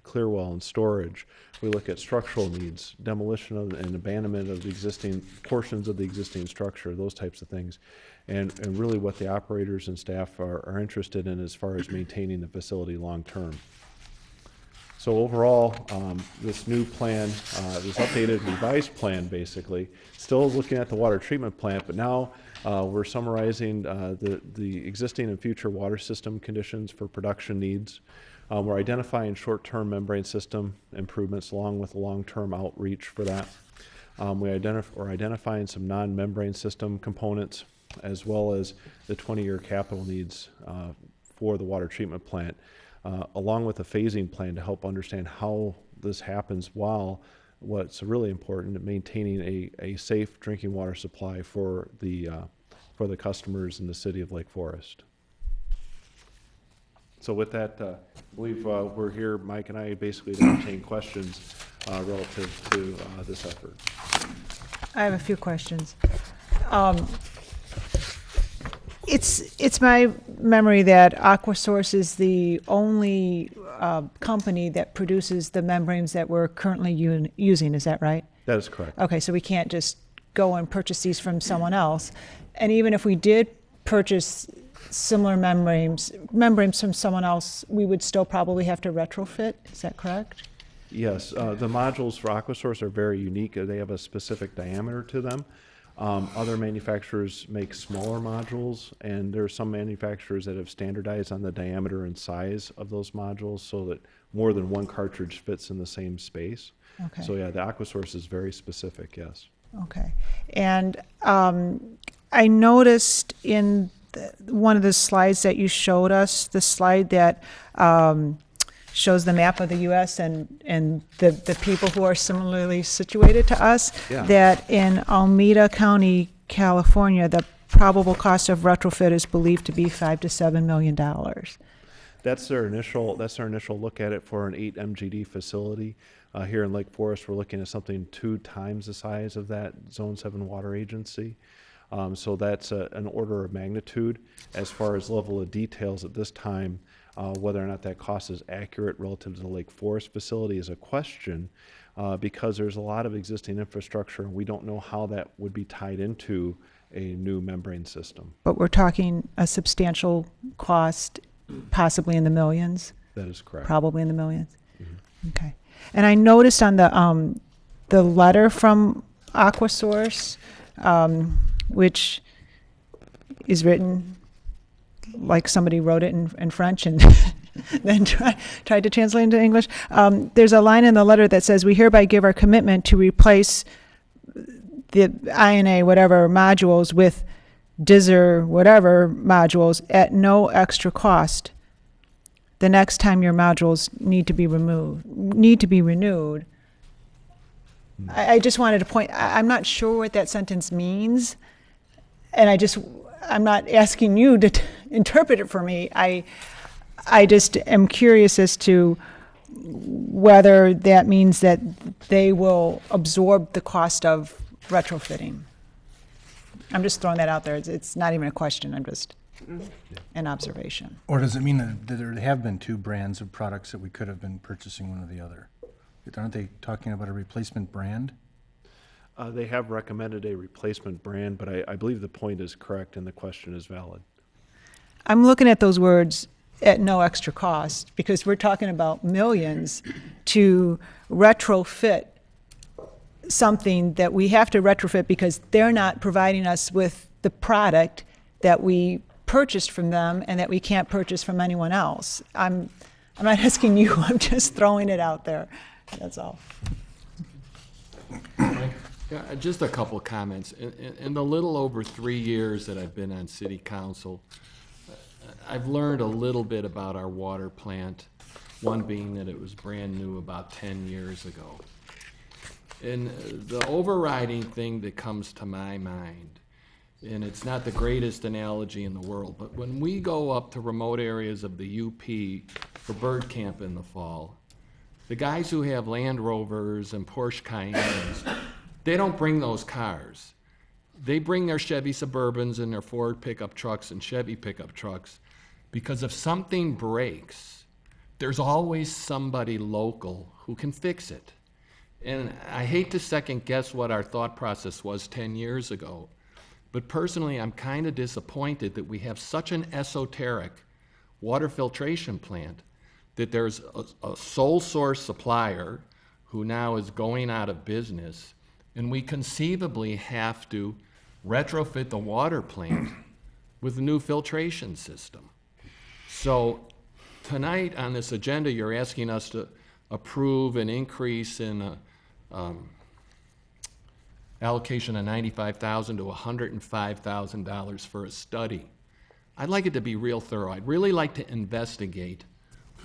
clear well and storage, we look at structural needs, demolition and abandonment of the existing portions of the existing structure, those types of things. and really what the operators and staff are interested in as far as maintaining the facility long term. So overall, this new plan, this updated revised plan basically, still looking at the water treatment plant, but now we're summarizing the existing and future water system conditions for production needs. We're identifying short-term membrane system improvements along with long-term outreach for that. We're identifying some non-membrane system components as well as the 20-year capital needs for the water treatment plant, along with a phasing plan to help understand how this happens while what's really important, maintaining a safe drinking water supply for the customers in the city of Lake Forest. So with that, I believe we're here, Mike and I, basically to entertain questions relative to this effort. I have a few questions. It's my memory that Aquasource is the only company that produces the membranes that we're currently using. Is that right? That is correct. Okay, so we can't just go and purchase these from someone else. And even if we did purchase similar membranes from someone else, we would still probably have to retrofit. Is that correct? Yes, the modules for Aquasource are very unique. They have a specific diameter to them. Other manufacturers make smaller modules, and there are some manufacturers that have standardized on the diameter and size of those modules so that more than one cartridge fits in the same space. Okay. So yeah, the Aquasource is very specific, yes. Okay. And I noticed in one of the slides that you showed us, the slide that shows the map of the U.S. and the people who are similarly situated to us, Yeah. that in Alameda County, California, the probable cost of retrofit is believed to be $5 to $7 million. That's their initial look at it for an 8 MGD facility. Here in Lake Forest, we're looking at something 2 times the size of that Zone 7 water agency. So that's an order of magnitude. As far as level of details at this time, whether or not that cost is accurate relative to the Lake Forest facility is a question, because there's a lot of existing infrastructure and we don't know how that would be tied into a new membrane system. But we're talking a substantial cost, possibly in the millions? That is correct. Probably in the millions? Mm-hmm. Okay. And I noticed on the letter from Aquasource, which is written like somebody wrote it in French and then tried to translate into English. There's a line in the letter that says, "We hereby give our commitment to replace the INA whatever modules with DISR whatever modules at no extra cost the next time your modules need to be renewed." I just wanted to point, I'm not sure what that sentence means, and I'm not asking you to interpret it for me. I just am curious as to whether that means that they will absorb the cost of retrofitting. I'm just throwing that out there. It's not even a question. I'm just an observation. Or does it mean that there have been 2 brands of products that we could have been purchasing one or the other? Aren't they talking about a replacement brand? They have recommended a replacement brand, but I believe the point is correct and the question is valid. I'm looking at those words at no extra cost because we're talking about millions to retrofit something that we have to retrofit because they're not providing us with the product that we purchased from them and that we can't purchase from anyone else. I'm not asking you, I'm just throwing it out there. That's all. Yeah, just a couple comments. In the little over 3 years that I've been on city council, I've learned a little bit about our water plant, one being that it was brand new about 10 years ago. And the overriding thing that comes to my mind, and it's not the greatest analogy in the world, but when we go up to remote areas of the UP for bird camp in the fall, the guys who have Land Rovers and Porsche Cayennes, they don't bring those cars. They bring their Chevy Suburbans and their Ford pickup trucks and Chevy pickup trucks because if something breaks, there's always somebody local who can fix it. And I hate to second guess what our thought process was 10 years ago, But personally, I'm kind of disappointed that we have such an esoteric water filtration plant that there's a sole source supplier who now is going out of business, and we conceivably have to retrofit the water plant with a new filtration system. So tonight on this agenda, you're asking us to approve an increase in allocation of $95,000 to $105,000 for a study. I'd like it to be real thorough. I'd really like to investigate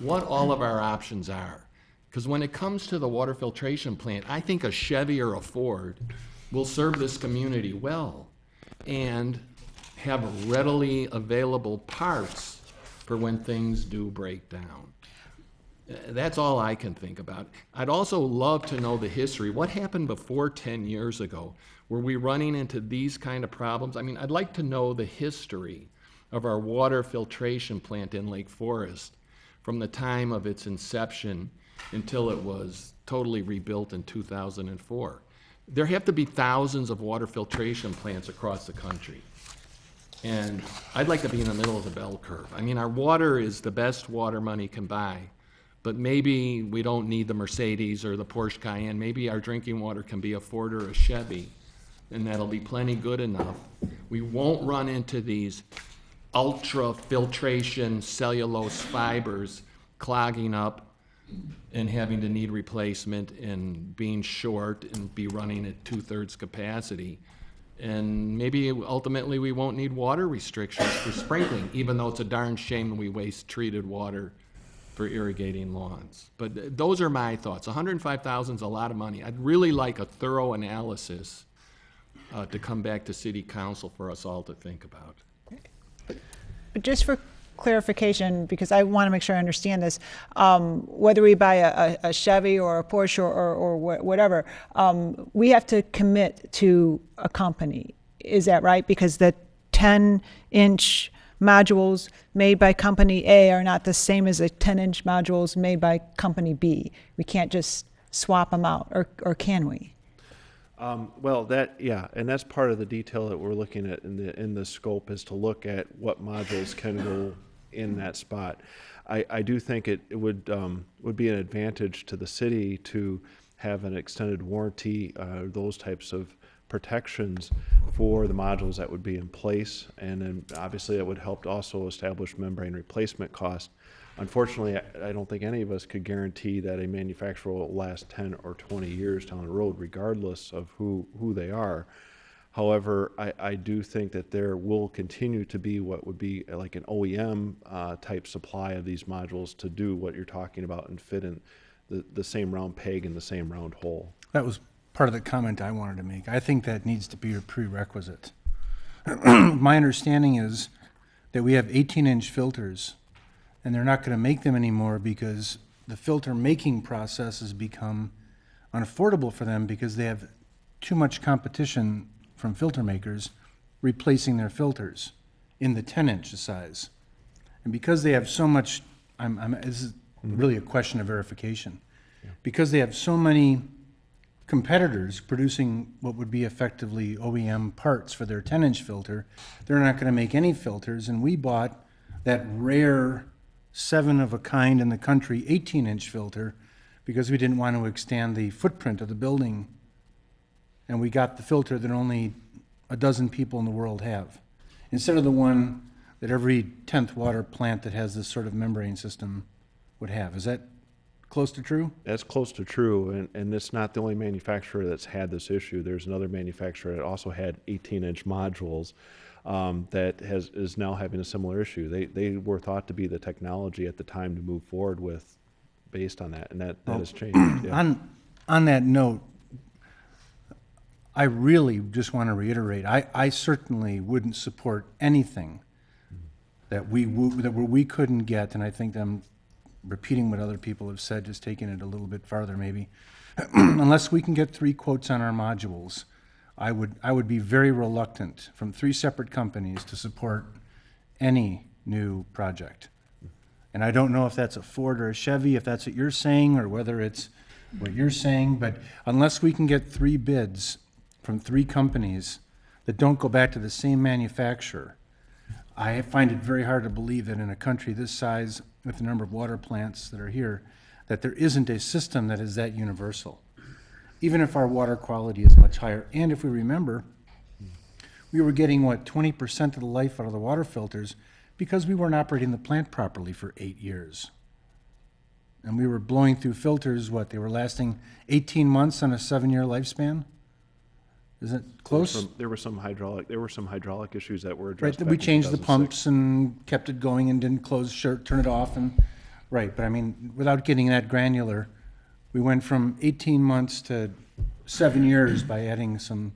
what all of our options are. Because when it comes to the water filtration plant, I think a Chevy or a Ford will serve this community well and have readily available parts for when things do break down. That's all I can think about. I'd also love to know the history. What happened before 10 years ago? Were we running into these kind of problems? I mean, I'd like to know the history of our water filtration plant in Lake Forest from the time of its inception until it was totally rebuilt in 2004. There have to be thousands of water filtration plants across the country. And I'd like to be in the middle of the bell curve. I mean, our water is the best water money can buy, but maybe we don't need the Mercedes or the Porsche Cayenne. Maybe our drinking water can be a Ford or a Chevy, and that'll be plenty good enough. We won't run into these ultra filtration cellulose fibers clogging up and having to need replacement and being short and be running at 2/3 capacity. And maybe ultimately we won't need water restrictions for sprinkling, even though it's a darn shame that we waste treated water for irrigating lawns. But those are my thoughts. $105,000 is a lot of money. I'd really like a thorough analysis to come back to City Council for us all to think about. But just for clarification, because I want to make sure I understand this, whether we buy a Chevy or a Porsche or whatever, we have to commit to a company. Is that right? Because the 10-inch modules made by company A are not the same as the 10-inch modules made by company B. We can't just swap them out, or can we? Well, and that's part of the detail that we're looking at in the scope, is to look at what modules can go in that spot. I do think it would be an advantage to the city to have an extended warranty, those types of protections for the modules that would be in place, and then obviously it would help to also establish membrane replacement cost. Unfortunately, I don't think any of us could guarantee that a manufacturer will last 10 or 20 years down the road, regardless of who they are. However, I do think that there will continue to be what would be like an OEM type supply of these modules to do what you're talking about and fit in the same round peg in the same round hole. That was part of the comment I wanted to make. I think that needs to be a prerequisite. My understanding is that we have 18-inch filters, and they're not going to make them anymore because the filter making process has become unaffordable for them because they have too much competition from filter makers replacing their filters in the 10-inch size. And because they have so much, this is really a question of verification. Yeah. Because they have so many competitors producing what would be effectively OEM parts for their 10-inch filter, they're not going to make any filters, and we bought that rare 7 of a kind in the country 18-inch filter because we didn't want to extend the footprint of the building, and we got the filter that only a dozen people in the world have, instead of the one that every 10th water plant that has this sort of membrane system would have. Is that close to true? That's close to true, and it's not the only manufacturer that's had this issue. There's another manufacturer that also had 18-inch modules that is now having a similar issue. They were thought to be the technology at the time to move forward with, based on that, and that has changed. Yeah. On that note, I really just want to reiterate, I certainly wouldn't support anything that we couldn't get, and I think I'm repeating what other people have said, just taking it a little bit farther maybe, unless we can get 3 quotes on our modules. I would be very reluctant from 3 separate companies to support any new project. And I don't know if that's a Ford or a Chevy, if that's what you're saying, or whether it's what you're saying, but unless we can get 3 bids from 3 companies that don't go back to the same manufacturer. I find it very hard to believe that in a country this size, with the number of water plants that are here, that there isn't a system that is that universal. Even if our water quality is much higher, and if we remember, we were getting, what, 20% of the life out of the water filters because we weren't operating the plant properly for 8 years. And we were blowing through filters, what, they were lasting 18 months on a 7-year lifespan? Is it close? There were some hydraulic issues that were Right, addressed. that we back in changed the 2006. pumps and kept it going and didn't turn it off and, right, but I mean, without getting that granular, we went from 18 months to 7 years by adding some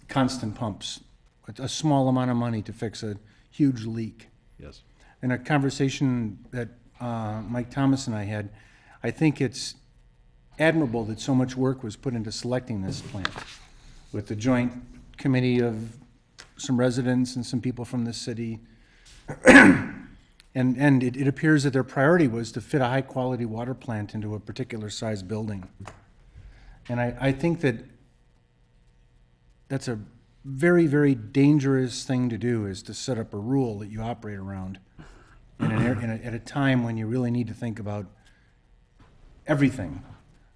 constant pumps, a small amount of money to fix a huge leak. Yes. In a conversation that Mike Thomas and I had, I think it's admirable that so much work was put into selecting this plant, with the joint committee of some residents and some people from the city. And it appears that their priority was to fit a high-quality water plant into a particular size building. And I think that that's a very, very dangerous thing to do, is to set up a rule that you operate around at a time when you really need to think about everything,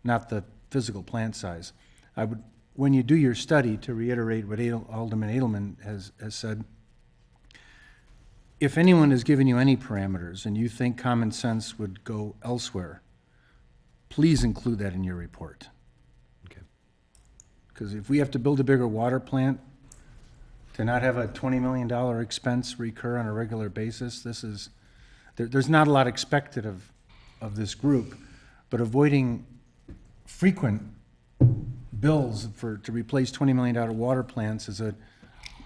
not the physical plant size. When you do your study, to reiterate what Alderman Edelman has said, if anyone has given you any parameters and you think common sense would go elsewhere, please include that in your report. Okay. Because if we have to build a bigger water plant to not have a $20 million expense recur on a regular basis, there's not a lot expected of this group, but avoiding frequent bills to replace $20 million water plants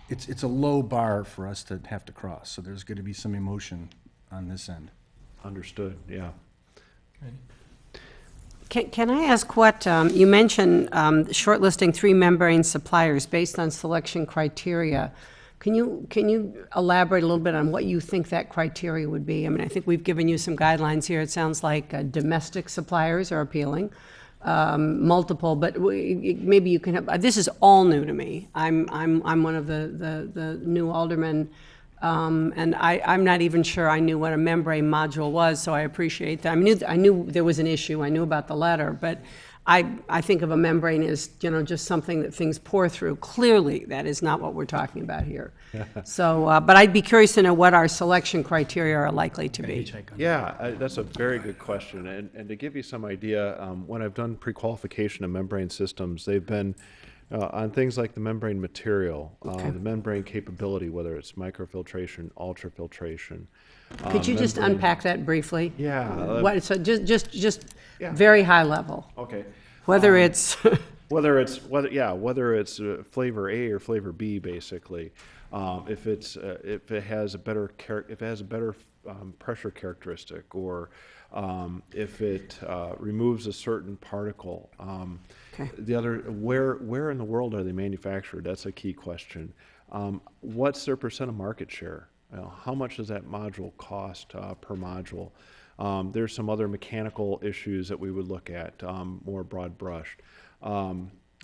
it's a low bar for us to have to cross. So there's going to be some emotion on this end. Understood, yeah. Can I ask what, you mentioned shortlisting 3 membrane suppliers based on selection criteria. Can you elaborate a little bit on what you think that criteria would be? I mean, I think we've given you some guidelines here. It sounds like domestic suppliers are appealing, multiple, but maybe you can have, this is all new to me. I'm one of the new aldermen, and I'm not even sure I knew what a membrane module was, so I appreciate that. I knew there was an issue. I knew about the letter, but I think of a membrane as, just something that things pour through. Clearly, that is not what we're talking about here. So, but I'd be curious to know what our selection criteria are likely to be. Yeah, that's a very good question. And to give you some idea, when I've done pre-qualification of membrane systems, they've been on things like the membrane material, the membrane capability, whether it's microfiltration, ultrafiltration. Could you just unpack that briefly? Yeah. So just very high level. Okay. Whether it's whether it's flavor A or flavor B, basically. If it has a better pressure characteristic, or if it removes a certain particle. The other, where in the world are they manufactured? That's a key question. What's their % of market share? How much does that module cost per module? There's some other mechanical issues that we would look at, more broad brushed.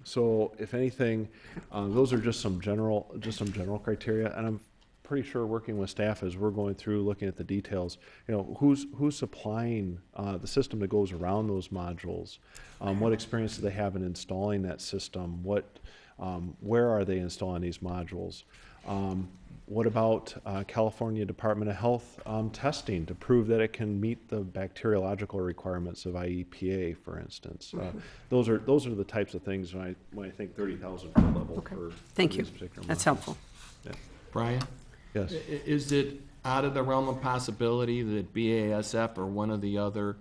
So if anything, those are just some general criteria, and I'm pretty sure working with staff as we're going through looking at the details, who's supplying the system that goes around those modules, what experience do they have in installing that system, where are they installing these modules, what about California Department of Health testing to prove that it can meet the bacteriological requirements of IEPA, for instance? Those are the types of things when I think 30,000 foot level. Okay. For Thank you. these particular That's modules. helpful. Yeah. Brian? Yes. Is it out of the realm of possibility that BASF or one of the other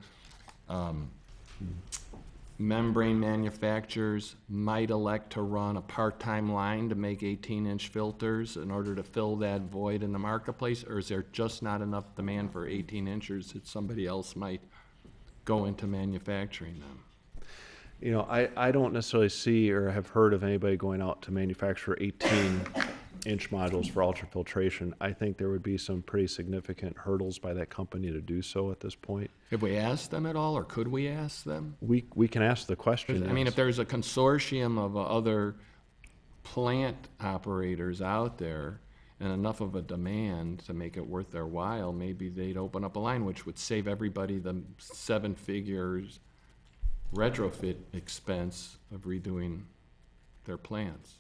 membrane manufacturers might elect to run a part-time line to make 18-inch filters in order to fill that void in the marketplace? Or is there just not enough demand for 18-inchers that somebody else might go into manufacturing them? I don't necessarily see or have heard of anybody going out to manufacture 18-inch modules for ultrafiltration. I think there would be some pretty significant hurdles by that company to do so at this point. Have we asked them at all, or could we ask them? We can ask the question. I mean, yes. if there's a consortium of other plant operators out there and enough of a demand to make it worth their while, maybe they'd open up a line which would save everybody the 7 figures retrofit expense of redoing their plants.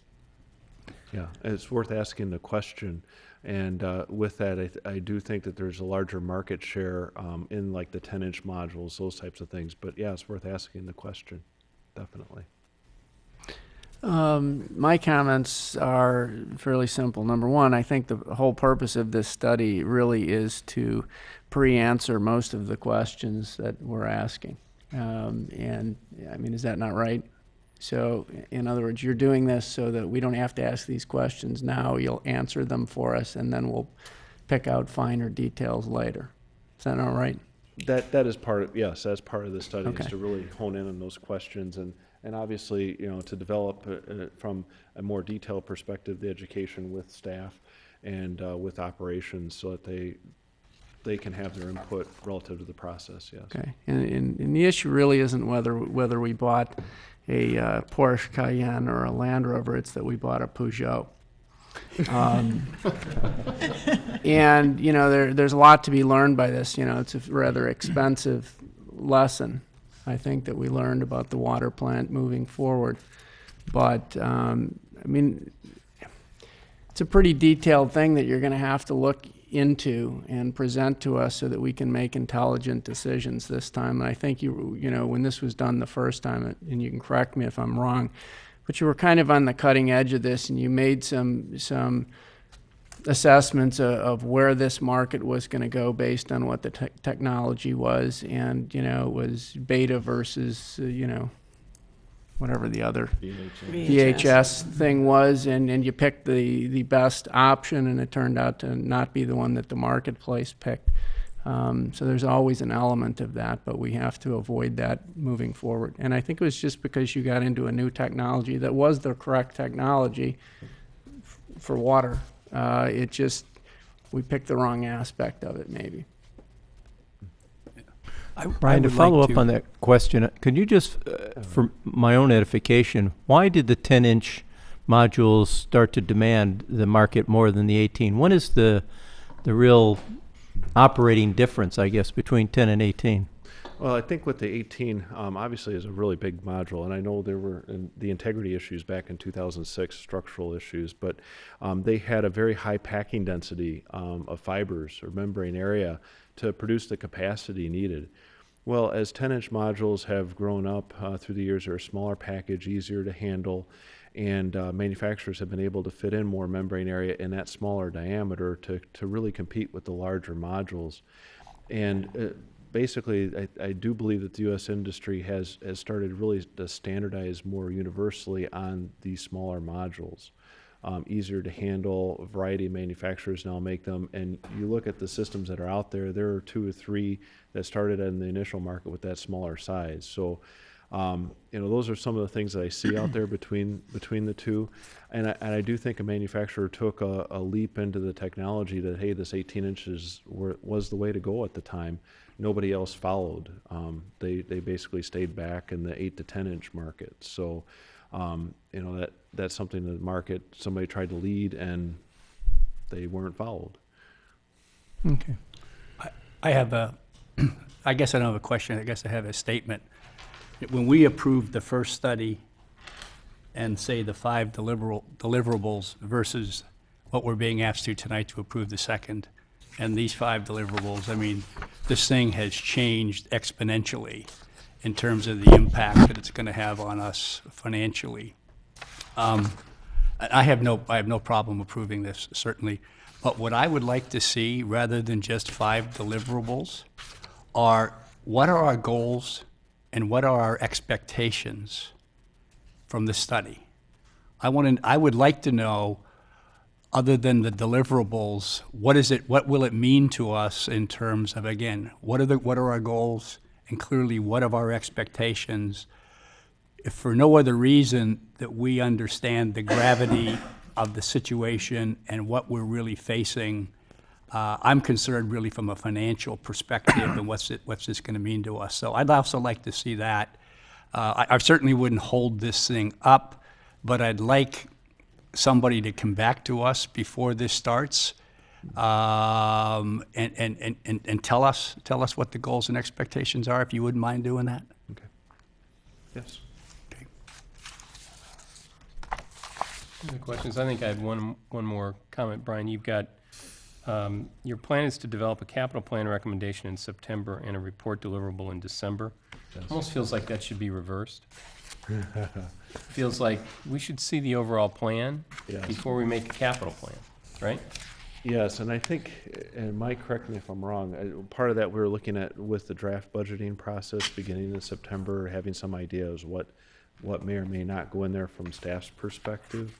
Yeah, it's worth asking the question. And with that, I do think that there's a larger market share in like the 10-inch modules, those types of things. But yeah, it's worth asking the question, definitely. My comments are fairly simple. Number one, I think the whole purpose of this study really is to pre-answer most of the questions that we're asking. And I mean, is that not right? So in other words, you're doing this so that we don't have to ask these questions now. You'll answer them for us, and then we'll pick out finer details later. Is that all right? That is part of, yes, that's part of the study, Okay. is to really hone in on those questions and obviously, you know, to develop from a more detailed perspective, the education with staff and with operations so that they can have their input relative to the process, yes. Okay. And the issue really isn't whether we bought a Porsche Cayenne or a Land Rover, it's that we bought a Peugeot. And, you know, there's a lot to be learned by this. You know, it's a rather expensive lesson, I think, that we learned about the water plant moving forward. But, I mean, it's a pretty detailed thing that you're going to have to look into and present to us so that we can make intelligent decisions this time. And I think you know, when this was done the first time, and you can correct me if I'm wrong, but you were kind of on the cutting edge of this, and you made some assessments of where this market was going to go based on what the technology was, and, you know, it was beta versus, you know, whatever the other VHS thing was, and you picked the best option, and it turned out to not be the one that the marketplace picked. So there's always an element of that, but we have to avoid that moving forward. And I think it was just because you got into a new technology that was the correct technology for water. It just, we picked the wrong aspect of it, maybe. Brian, to follow up on that question, could you just, for my own edification, why did the 10-inch modules start to demand the market more than the 18? When is the real operating difference, I guess, between 10 and 18? Well, I think with the 18, obviously is a really big module, and I know there were the integrity issues back in 2006, structural issues, but they had a very high packing density of fibers or membrane area to produce the capacity needed. Well, as 10-inch modules have grown up through the years, they're a smaller package, easier to handle, and manufacturers have been able to fit in more membrane area in that smaller diameter to really compete with the larger modules. And basically, I do believe that the U.S. industry has started really to standardize more universally on these smaller modules. Easier to handle, a variety of manufacturers now make them, and you look at the systems that are out there, there are 2 or 3 that started in the initial market with that smaller size. So, you know, those are some of the things that I see out there between the two, and I do think a manufacturer took a leap into the technology that, hey, this 18 inches was the way to go at the time. Nobody else followed. They basically stayed back in the 8 to 10 inch market. So, you know, that's something that the market, somebody tried to lead and they weren't followed. Okay. I have I guess I don't have a question, I guess I have a statement. When we approved the first study and say the 5 deliverables versus what we're being asked to tonight to approve the second, and these 5 deliverables, I mean, this thing has changed exponentially in terms of the impact that it's going to have on us financially. I have no problem approving this, certainly. But what I would like to see, rather than just 5 deliverables, are what are our goals and what are our expectations from the study? I would like to know, other than the deliverables, what will it mean to us in terms of, again, what are our goals, and clearly what are our expectations, if for no other reason that we understand the gravity of the situation and what we're really facing. I'm concerned really from a financial perspective and what's this going to mean to us. So I'd also like to see that. I certainly wouldn't hold this thing up, but I'd like somebody to come back to us before this starts and tell us what the goals and expectations are, if you wouldn't mind doing that? Okay. Yes. Any questions? I think I had one more comment. Brian, you've got, your plan is to develop a capital plan recommendation in September and a report deliverable in December. Yes. Almost feels like that should be reversed. Feels like we should see the overall plan Yes. before we make a capital plan, right? Yes, and I think, and Mike, correct me if I'm wrong, part of that we were looking at with the draft budgeting process beginning in September, having some ideas what may or may not go in there from staff's perspective.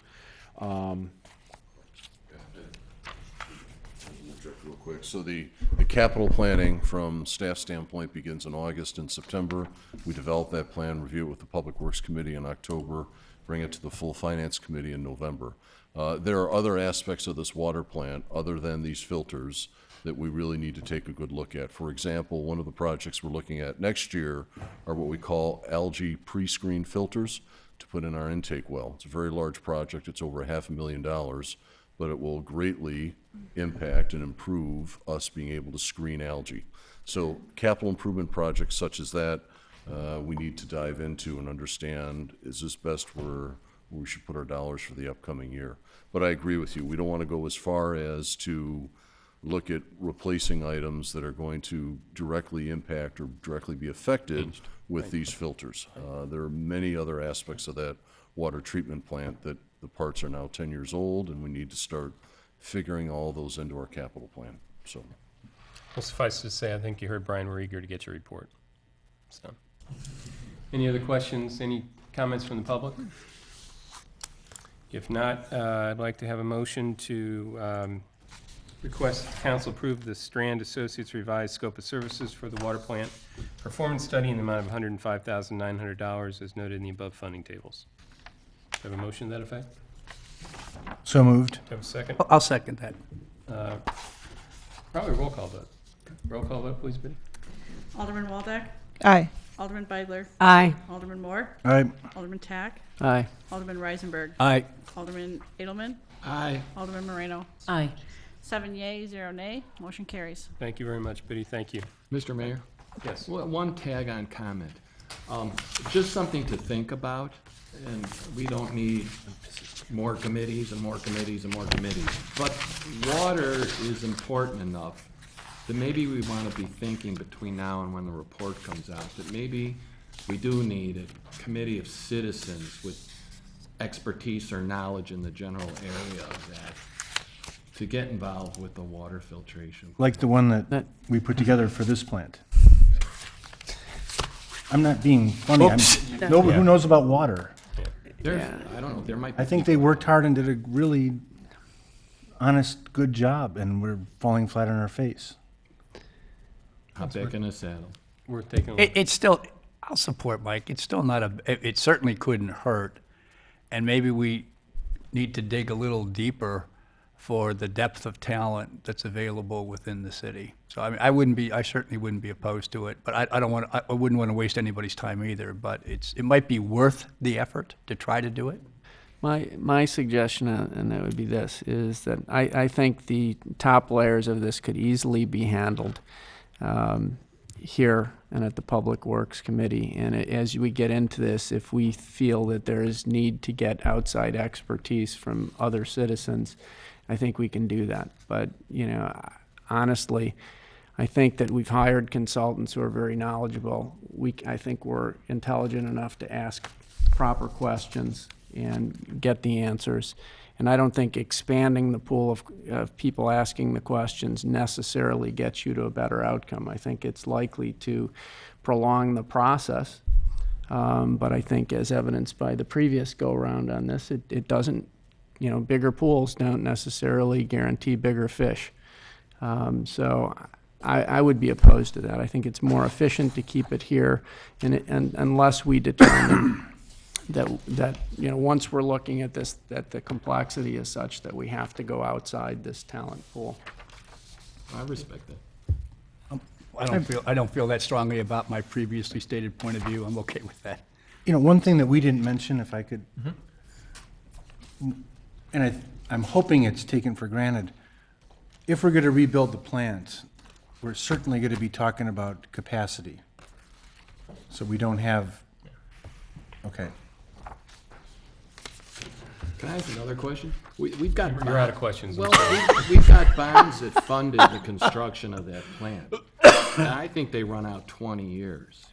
Interject real quick. So the capital planning from staff standpoint begins in August and September. We develop that plan, review it with the Public Works Committee in October, bring it to the full Finance Committee in November. There are other aspects of this water plant other than these filters that we really need to take a good look at. For example, one of the projects we're looking at next year are what we call algae pre-screen filters to put in our intake well. It's a very large project. It's over $500,000, but it will greatly impact and improve us being able to screen algae. So capital improvement projects such as that, we need to dive into and understand, is this best where we should put our dollars for the upcoming year? But I agree with you. We don't want to go as far as to look at replacing items that are going to directly impact or directly be affected with these filters. There are many other aspects of that water treatment plant that the parts are now 10 years old, and we need to start figuring all those into our capital plan. So, Well, suffice to say, I think you heard Brian, we're eager to get your report. So, any other questions, any comments from the public? If not, I'd like to have a motion to request council approve the Strand Associates revised scope of services for the water plant performance study in the amount of $105,900 as noted in the above funding tables. Do I have a motion to that effect? So moved. Do I have a second? I'll second that. Probably a roll call vote. Roll call vote, please, Biddy. Alderman Waldeck. Aye. Alderman Beidler. Aye. Alderman Moore. Aye. Alderman Tack. Aye. Alderman Reisenberg. Aye. Alderman Edelman. Aye. Alderman Moreno. Aye. 7 yea, 0 nay. Motion carries. Thank you very much, Biddy. Thank you. Mr. Mayor? Yes. One tag-on comment. Just something to think about, and we don't need more committees and more committees and more committees. But water is important enough that maybe we want to be thinking between now and when the report comes out that maybe we do need a committee of citizens with expertise or knowledge in the general area of that to get involved with the water filtration. Like the one that we put together for this plant. I'm not being funny. Nobody who knows about water. I don't know, there might be. I think they worked hard and did a really honest, good job, and we're falling flat on our face. Hop back in a saddle. We're taking a look. It's still, I'll support Mike. It's still not it certainly couldn't hurt. And maybe we need to dig a little deeper for the depth of talent that's available within the city. So I mean, I certainly wouldn't be opposed to it, but I wouldn't want to waste anybody's time either. But it might be worth the effort to try to do it. My suggestion, and that would be this, is that I think the top layers of this could easily be handled here and at the Public Works Committee. And as we get into this, if we feel that there is need to get outside expertise from other citizens, I think we can do that. But, you know, honestly, I think that we've hired consultants who are very knowledgeable. I think we're intelligent enough to ask proper questions and get the answers. And I don't think expanding the pool of people asking the questions necessarily gets you to a better outcome. I think it's likely to prolong the process. But I think, as evidenced by the previous go-around on this, it doesn't, you know, bigger pools don't necessarily guarantee bigger fish. So I would be opposed to that. I think it's more efficient to keep it here, and unless we determine that you know, once we're looking at this, that the complexity is such that we have to go outside this talent pool. I respect that. I don't feel that strongly about my previously stated point of view. I'm okay with that. You know, one thing that we didn't mention, if I could, and I'm hoping it's taken for granted, if we're going to rebuild the plant, we're certainly going to be talking about capacity. So we don't have, okay. Can I ask another question? We've got. You're out of questions. Well, we've got bonds that funded the construction of that plant. And I think they run out 20 years.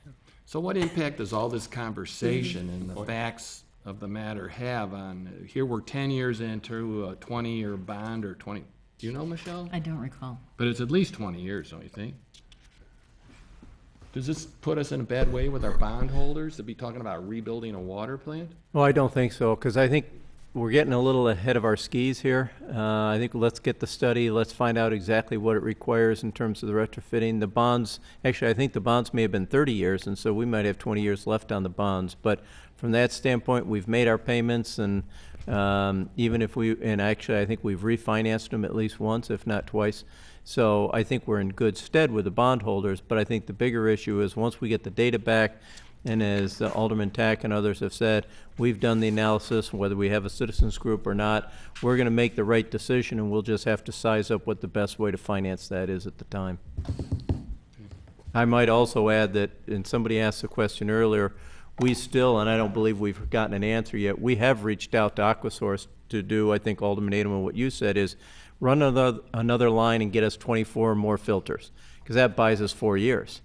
So what impact does all this conversation and the facts of the matter have on, here we're 10 years into a 20-year bond or 20, do you know, Michelle? I don't recall. But it's at least 20 years, don't you think? Does this put us in a bad way with our bondholders to be talking about rebuilding a water plant? Well, I don't think so, because I think we're getting a little ahead of our skis here. I think let's get the study, let's find out exactly what it requires in terms of the retrofitting. The bonds, actually, I think the bonds may have been 30 years, and so we might have 20 years left on the bonds. But from that standpoint, we've made our payments, and even if and actually I think we've refinanced them at least once, if not twice. So I think we're in good stead with the bondholders, but I think the bigger issue is once we get the data back, and as Alderman Tack and others have said, we've done the analysis, whether we have a citizens group or not, we're going to make the right decision, and we'll just have to size up what the best way to finance that is at the time. I might also add that, and somebody asked the question earlier, we still, and I don't believe we've gotten an answer yet, we have reached out to Aquasource to do, I think, Alderman Edelman, what you said is run another line and get us 24 more filters, because that buys us 4 years.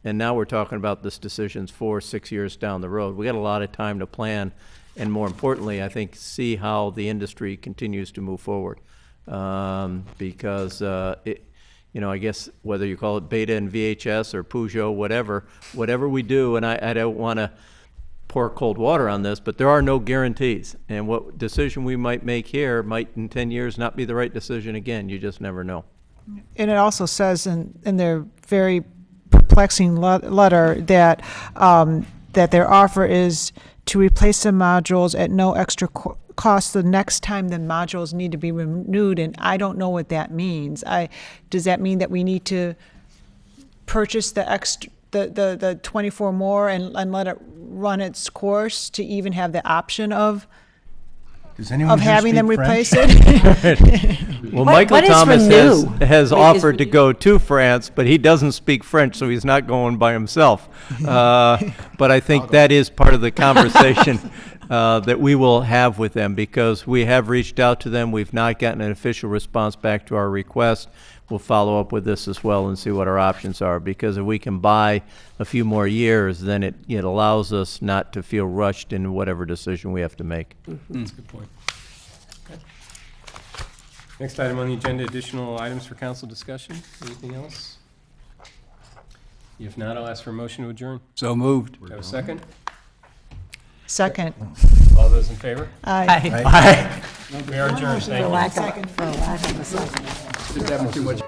And now we're talking about this decision's 4 or 6 years down the road. We got a lot of time to plan, and more importantly, I think, see how the industry continues to move forward. Because you know, I guess whether you call it Beta and VHS or Peugeot, whatever we do, and I don't want to pour cold water on this, but there are no guarantees. And what decision we might make here might in 10 years not be the right decision again. You just never know. And it also says in their very perplexing letter that that their offer is to replace the modules at no extra cost the next time the modules need to be renewed, and I don't know what that means. Does that mean that we need to purchase the extra the 24 more and let it run its course to even have the option of having them replace it? Well, Michael Thomas has offered to go to France, but he doesn't speak French, so he's not going by himself. But I think that is part of the conversation that we will have with them, because we have reached out to them. We've not gotten an official response back to our request. We'll follow up with this as well and see what our options are, because if we can buy a few more years, then it allows us not to feel rushed in whatever decision we have to make. That's a good point. Okay. Next item on the agenda, additional items for council discussion. Anything else? If not, I'll ask for a motion to adjourn. So moved. Do I have a second? Second. All those in favor? Aye. We are adjourned. Thank you. For lack of a second. Just having too much.